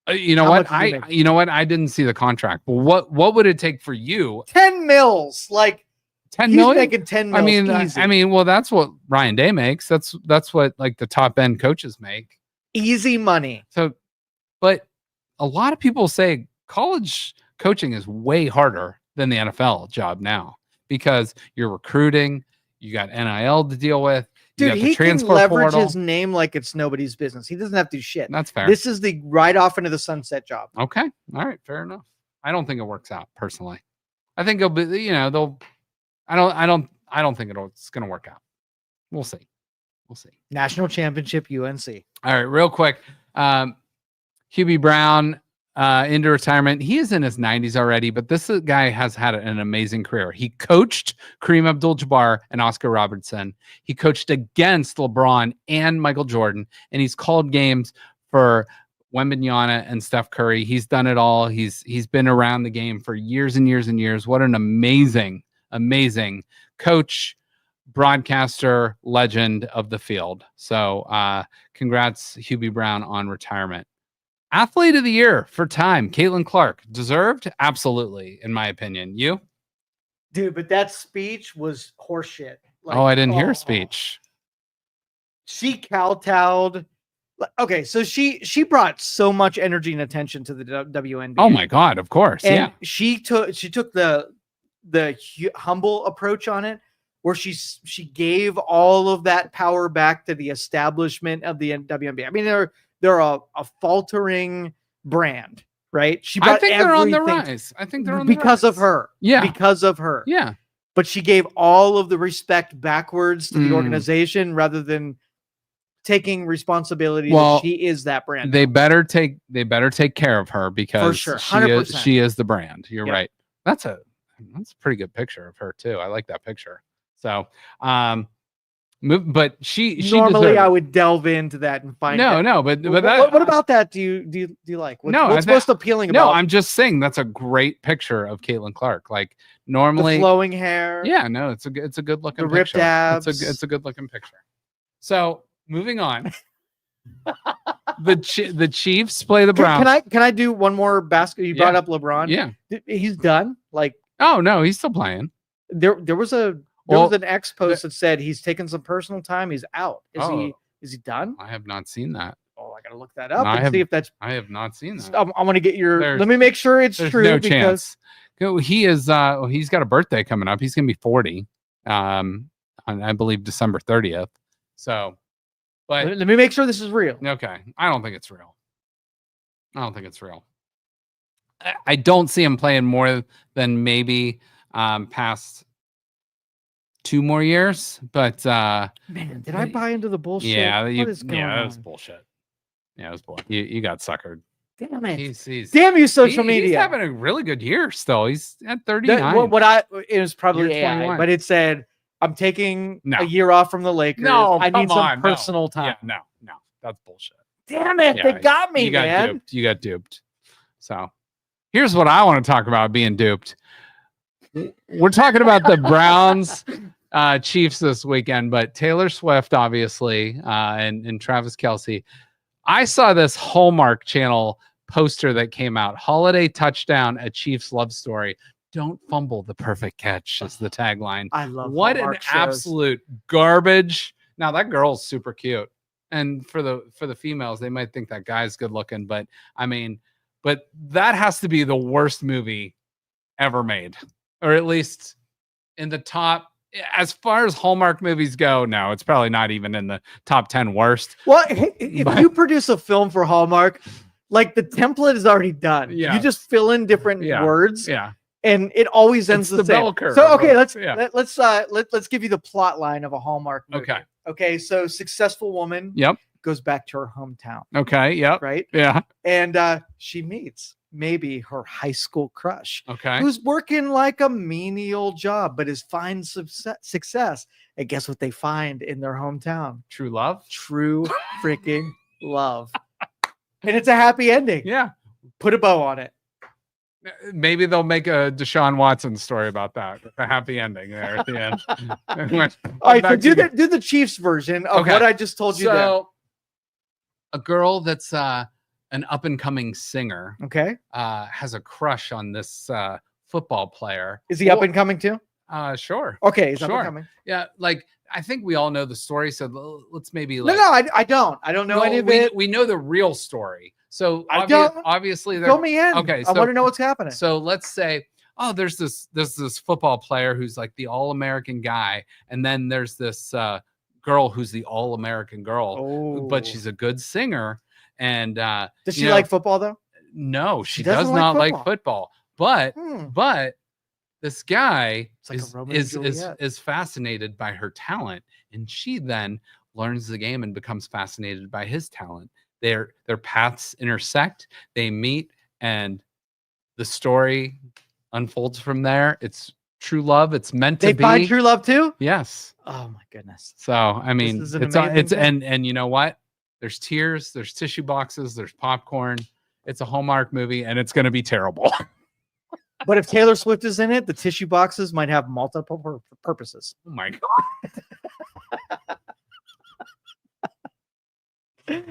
You know what? I didn't see the contract. But what would it take for you? 10 mils. Like 10 million? Making 10 mils. I mean, well, that's what Ryan Day makes. That's what the top end coaches make. Easy money. So, but a lot of people say college coaching is way harder than the NFL job now because you're recruiting, you got NIL to deal with. Dude, he can leverage his name like it's nobody's business. He doesn't have to do shit. That's fair. This is the right off into the sunset job. Okay. All right. Fair enough. I don't think it works out personally. I think it'll be, I don't think it's going to work out. We'll see. National championship UNC. All right. Real quick. Hubie Brown into retirement. He is in his 90s already, but this guy has had an amazing career. He coached Kareem Abdul-Jabbar and Oscar Robertson. He coached against LeBron and Michael Jordan, and he's called games for Wembanyama and Steph Curry. He's done it all. He's been around the game for years and years and years. What an amazing coach, broadcaster, legend of the field. So congrats, Hubie Brown, on retirement. Athlete of the year for time, Caitlin Clark. Deserved? Absolutely, in my opinion. You? Dude, but that speech was horseshit. I didn't hear a speech. She kowtowed. Okay, so she brought so much energy and attention to the WNBA. Oh my God, of course. And yeah. She took the humble approach on it, where she gave all of that power back to the establishment of the WNBA. I mean, they're a faltering brand, right? She I brought think they're on the everything rise. I think they're on the because of rise. her. Yeah. Because of her. Yeah. But she gave all of the respect backwards to the organization rather than taking responsibility that she is that brand. They better take care of her because for sure, 100%. she is the brand. You're Yep. right. That's a pretty good picture of her too. I like that picture. So, but she normally I would delve into that and find no, but what about that? Do you like? What's most appealing about? No, I'm just saying that's a great picture of Caitlin Clark. Like normally, the flowing hair. Yeah, no, it's a good looking. The ripped abs. It's a good looking picture. So moving on, the Chiefs play the Browns. Can I do one more basket? You brought up LeBron. Yeah, he's done. Like, oh no, he's still playing. There was an X post that said he's taking some personal time. He's out. Is he done? I have not seen that. Oh, I gotta look that up and see if that's. I have not seen that. I'm gonna get your. Let me make sure it's true. No chance. He is. He's got a birthday coming up. He's gonna be 40. On I believe December 30th. So, but let me make sure this is real. Okay, I don't think it's real. I don't see him playing more than maybe past 2 more years, but man, did I buy into the bullshit? Yeah, what is going on? That was bullshit. Yeah, it was bullshit. You got suckered. Damn it! He's damn you, social media. He's having a really good year still. He's at 39. It was probably AI, but it said I'm taking a year off from the Lakers. No, I need some personal time. Yeah, no, that's bullshit. Damn it! They got me, man. You got duped. So here's what I want to talk about being duped. We're talking about the Browns Chiefs this weekend, but Taylor Swift, obviously, and Travis Kelce. I saw this Hallmark Channel poster that came out. Holiday touchdown, a Chiefs love story. Don't fumble the perfect catch is the tagline. I love what Hallmark an shows. Absolute garbage. Now that girl's super cute. And for the females, they might think that guy's good looking, but but that has to be the worst movie ever made. Or at least in the top, as far as Hallmark movies go, no, it's probably not even in the top 10 worst. Well, if you produce a film for Hallmark, like the template is already done. Yeah. You just fill in different words. Yeah. And it always ends the same. Bell curve. So okay, let's give you the plot line of a Hallmark movie. Okay. Okay, so successful woman goes back to her hometown. Okay, yep. Right? Yeah. And she meets maybe her high school crush. Okay. Who's working like a menial job, but is finding success. And guess what they find in their hometown? True love? True freaking love. And it's a happy ending. Yeah. Put a bow on it. Maybe they'll make a Deshaun Watson story about that. A happy ending there at the end. All right, so do the Chiefs version of what I just told you. So, a girl that's an up and coming singer, has a crush on this football player. Is he up and coming too? Sure. Okay, he's up and coming. Yeah, like I think we all know the story. So let's maybe no, I don't. I don't know any of it. We know the real story. So obviously, fill me in. Okay, I want to know what's happening. So let's say, there's this football player who's like the all-American guy, and then there's this girl who's the all-American girl, but she's a good singer. And does she like football though? No, she does not like football. But this guy is fascinated by her talent, and she then learns the game and becomes fascinated by his talent. Their paths intersect, they meet, and the story unfolds from there. It's true love. It's meant to be. They find true love too? Yes. Oh my goodness. So I mean, and you know what? There's tears, there's tissue boxes, there's popcorn. It's a Hallmark movie, and it's going to be terrible. But if Taylor Swift is in it, the tissue boxes might have multiple purposes. Oh my God.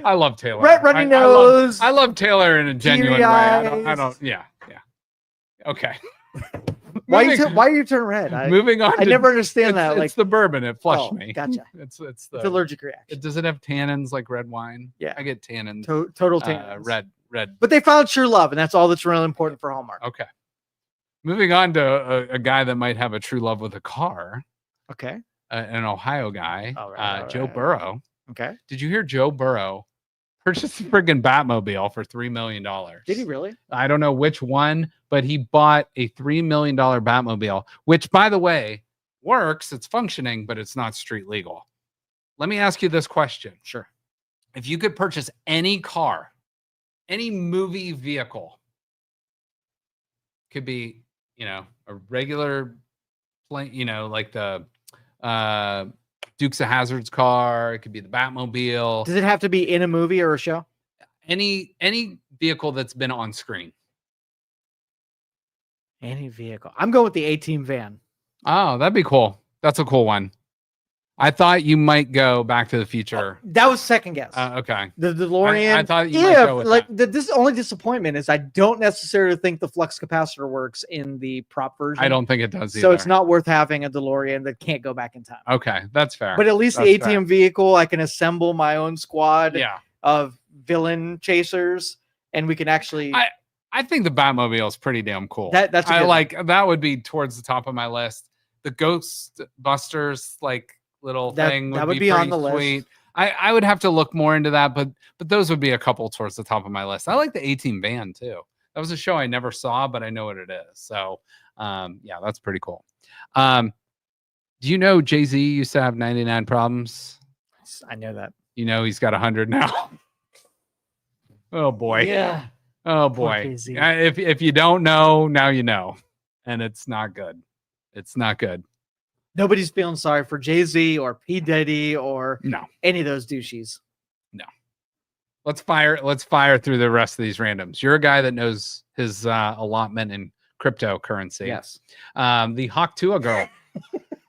I love Taylor. Red runny nose. I love Taylor in a genuine way. I don't. Yeah. Okay. Why you turn red? Moving on. I never understand that. It's the bourbon. It flushed me. Gotcha. It's the allergic reaction. Does it have tannins like red wine? Yeah, I get tannins. Total tannins. Red. But they found true love, and that's all that's really important for Hallmark. Okay. Moving on to a guy that might have a true love with a car. Okay. An Ohio guy, Joe right. Burrow. Okay. Did you hear Joe Burrow purchased a freaking Batmobile for $3 million. Did he really? I don't know which one, but he bought a $3 million Batmobile, which, by the way, works. It's functioning, but it's not street legal. Let me ask you this question. Sure. If you could purchase any car, any movie vehicle, could be, a regular plane, like the Dukes of Hazzard's car. It could be the Batmobile. Does it have to be in a movie or a show? Any vehicle that's been on screen. Any vehicle. I'm going with the A-Team van. Oh, that'd be cool. That's a cool one. I thought you might go Back to the Future. That was second guess. Okay. The DeLorean. I thought you might go with that. This only disappointment is I don't necessarily think the flux capacitor works in the prop version. I don't think it does either. So it's not worth having a DeLorean that can't go back in time. Okay, that's fair. But at least the ATM vehicle, I can assemble my own squad of villain chasers, and we can actually. I think the Batmobile is pretty damn cool. That's that would be towards the top of my list. The Ghostbusters little thing would be on the sweet. list. I would have to look more into that, but those would be a couple towards the top of my list. I like the A-Team van too. That was a show I never saw, but I know what it is. So that's pretty cool. Do you know Jay-Z used to have 99 problems? I know that. He's got 100 now. Oh boy. Yeah. Oh boy. If you don't know, now you know. And it's not good. It's not good. Nobody's feeling sorry for Jay-Z or P. Diddy or any of those douches. No. Let's fire through the rest of these randoms. You're a guy that knows his allotment in cryptocurrency. Yes. The Hawk Tua girl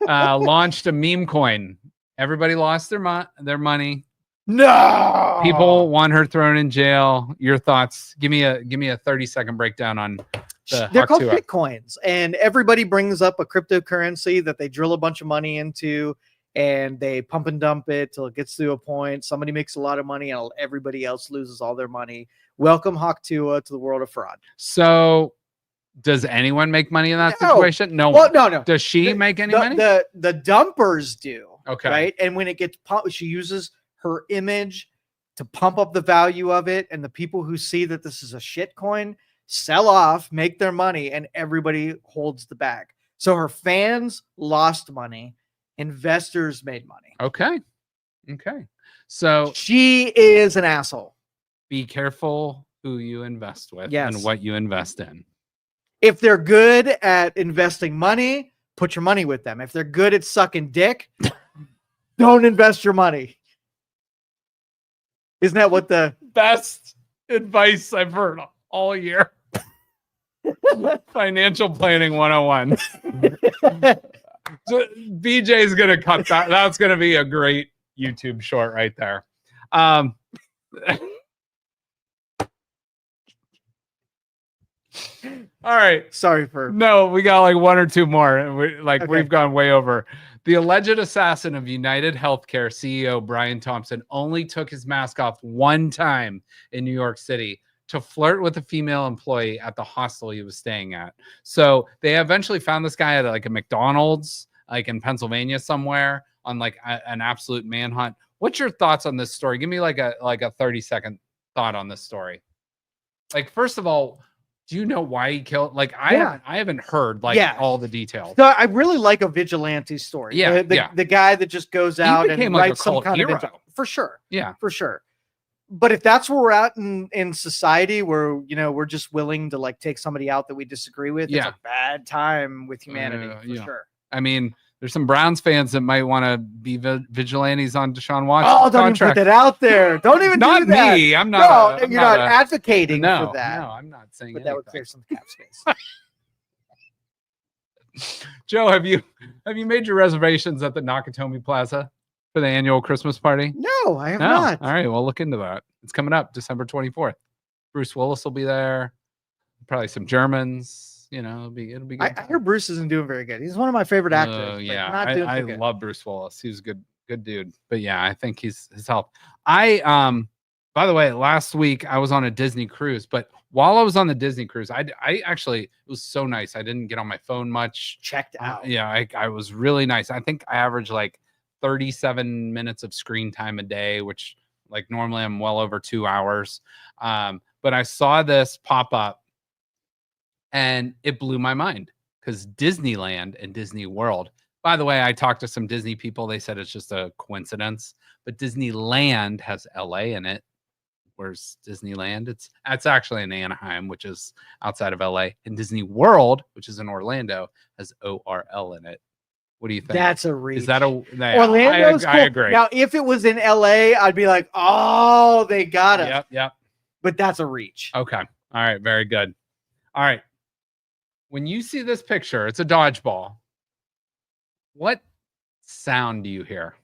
launched a meme coin. Everybody lost their money. No. People want her thrown in jail. Your thoughts? Give me a 30-second breakdown on. They're called Bitcoins, and everybody brings up a cryptocurrency that they drill a bunch of money into, and they pump and dump it till it gets to a point. Somebody makes a lot of money, and everybody else loses all their money. Welcome, Hawk Tua, to the world of fraud. So, does anyone make money in that situation? No. Well, no. Does she make any money? The dumpers do. Okay. Right, and when it gets pumped, she uses her image to pump up the value of it, and the people who see that this is a shit coin sell off, make their money, and everybody holds the bag. So her fans lost money, investors made money. Okay. So she is an asshole. Be careful who you invest with and what you invest in. If they're good at investing money, put your money with them. If they're good at sucking dick, don't invest your money. Isn't that what the best advice I've heard all year? Financial planning 101. So BJ's gonna cut that. That's gonna be a great YouTube short right there. All right. Sorry for we got one or two more. We've gone way over. The alleged assassin of United Healthcare CEO Brian Thompson only took his mask off one time in New York City to flirt with a female employee at the hostel he was staying at. So they eventually found this guy at a McDonald's, in Pennsylvania somewhere, on an absolute manhunt. What's your thoughts on this story? Give me a 30-second thought on this story. First of all, do you know why he killed? I haven't heard all the details. So I really like a vigilante story. Yeah, the guy that just goes out and writes some kind hero. of for sure. Yeah, for sure. But if that's where we're at in society, where we're just willing to take somebody out that we disagree with, it's a bad time with humanity for sure. I mean, there's some Browns fans that might want to be vigilantes on Deshaun Watson. Oh, don't even put that out there. Don't even not do that. Me. I'm not. No, you're not advocating for that. No, I'm not saying. But that would clear some cap space. Joe, have you made your reservations at the Nakatomi Plaza for the annual Christmas party? No, I have not. All right, well, look into that. It's coming up December 24th. Bruce Willis will be there. Probably some Germans. It'll be good. I hear Bruce isn't doing very good. He's one of my favorite actors. I love Bruce Willis. He's a good dude. But yeah, I think his health. By the way, last week I was on a Disney cruise, but while I was on the Disney cruise, I actually, it was so nice. I didn't get on my phone much. Checked out. I was really nice. I think I averaged 37 minutes of screen time a day, which Like normally I'm well over 2 hours. But I saw this pop up and it blew my mind because Disneyland and Disney World, by the way, I talked to some Disney people. They said it's just a coincidence, but Disneyland has LA in it. Where's Disneyland? It's actually in Anaheim, which is outside of LA. And Disney World, which is in Orlando, has ORL in it. What do you think? That's a reach. Is that a Orlando's I cool. agree. Now, if it was in LA, I'd be like, oh, they got it. Yep. But that's a reach. Okay. All right. Very good. All right. When you see this picture, it's a dodgeball. What sound do you hear?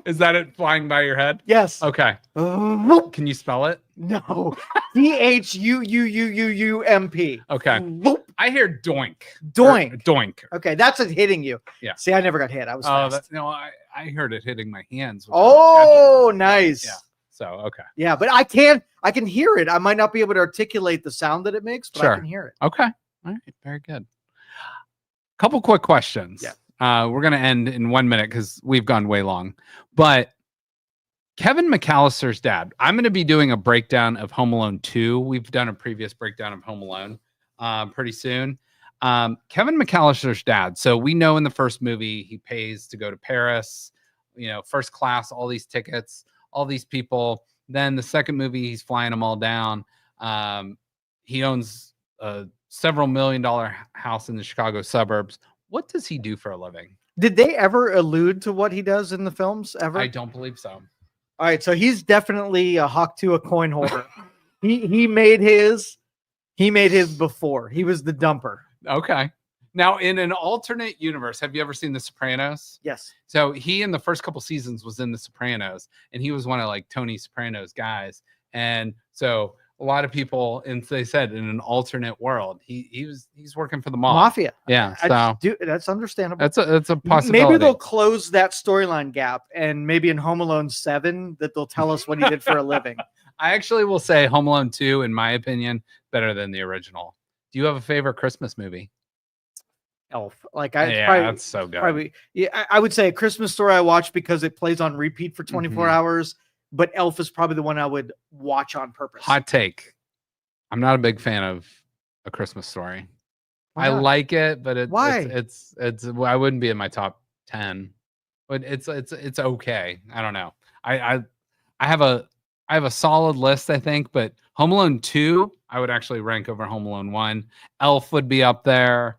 Is that it flying by your head? Yes. Okay. Can you spell it? No. DHUUUUUMP. Okay. I hear doink. Doink. Doink. Okay, that's it hitting you. Yeah. See, I never got hit. I was fast. No, I heard it hitting my hands. Oh, nice. Yeah. So okay. Yeah, but I can hear it. I might not be able to articulate the sound that it makes, but I can hear it. Okay. All right. Very good. Couple quick questions. Yeah. We're going to end in 1 minute because we've gone way long. But Kevin McAllister's dad, I'm going to be doing a breakdown of Home Alone 2. We've done a previous breakdown of Home Alone pretty soon. Kevin McAllister's dad. So we know in the first movie, he pays to go to Paris, first class, all these tickets, all these people. Then the second movie, he's flying them all down. He owns a several $1 million house in the Chicago suburbs. What does he do for a living? Did they ever allude to what he does in the films ever? I don't believe so. All right, so he's definitely a hawk to a coin holder. he made his before. He was the dumper. Okay. Now, in an alternate universe, have you ever seen The Sopranos? Yes. So he, in the first couple seasons, was in The Sopranos, and he was one of like Tony Soprano's guys. And so a lot of people, and they said in an alternate world, he's working for the mafia. Yeah, so that's understandable. That's a possibility. Maybe they'll close that storyline gap, and maybe in Home Alone 7 that they'll tell us what he did for a living. I actually will say Home Alone 2, in my opinion, better than the original. Do you have a favorite Christmas movie? Elf. Like that's so good. Probably, yeah, I would say A Christmas Story I watch because it plays on repeat for 24 hours. But Elf is probably the one I would watch on purpose. Hot take. I'm not a big fan of A Christmas Story. I like it, but it's I wouldn't be in my top 10. But it's okay. I don't know. I have a solid list, I think, but Home Alone 2, I would actually rank over Home Alone 1. Elf would be up there.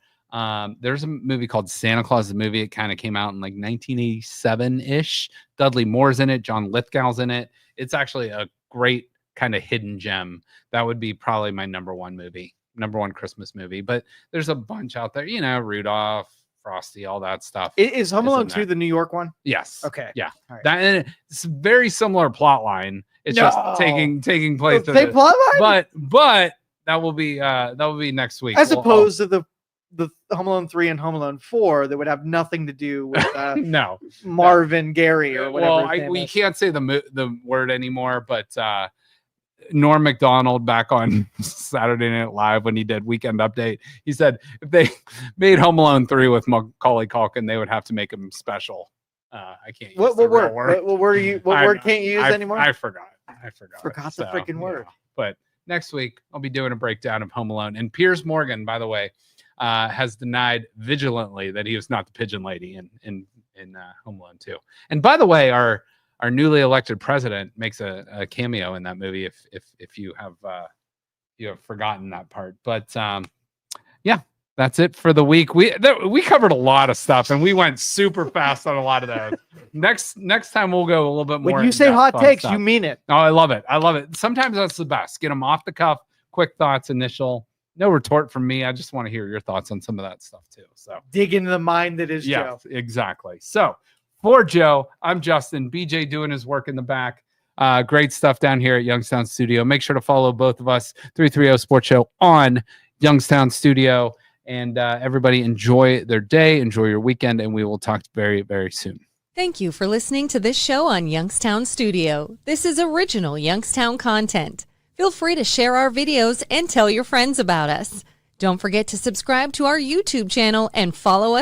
There's a movie called Santa Claus the Movie. It kind of came out in like 1987-ish. Dudley Moore's in it. John Lithgow's in it. It's actually a great kind of hidden gem. That would be probably my number one Christmas movie. But there's a bunch out there, Rudolph, Frosty, all that stuff. Is Home Alone 2 the New York one? Yes. Okay. Yeah. Right. And it's a very similar plot line. It's just taking place. Same plot line? But that will be next week. As opposed to the Home Alone 3 and Home Alone 4 that would have nothing to do with Marvin, Gary, or whatever. Well, we can't say the word anymore, but Norm Macdonald back on Saturday Night Live when he did Weekend Update, he said if they made Home Alone 3 with Macaulay Culkin, they would have to make him special. I can't use what word. What word can't you use anymore? I forgot. Forgot the freaking word. But next week I'll be doing a breakdown of Home Alone. And Piers Morgan, by the way, has denied vigilantly that he was not the pigeon lady in Home Alone 2. And by the way, our newly elected president makes a cameo in that movie. If you have forgotten that part, but yeah, that's it for the week. We covered a lot of stuff and we went super fast on a lot of those. Next time we'll go a little bit more. When you say hot takes, you mean it. Oh, I love it. Sometimes that's the best. Get them off the cuff, quick thoughts, initial. No retort from me. I just want to hear your thoughts on some of that stuff too. So dig into the mind that is Joe. Exactly. So for Joe, I'm Justin. BJ doing his work in the back. Great stuff down here at Youngstown Studio. Make sure to follow both of us, 330 Sports Show on Youngstown Studio. And everybody enjoy their day, enjoy your weekend, and we will talk very, very soon. Thank you for listening to this show on Youngstown Studio. This is original Youngstown content. Feel free to share our videos and tell your friends about us. Don't forget to subscribe to our YouTube channel and follow us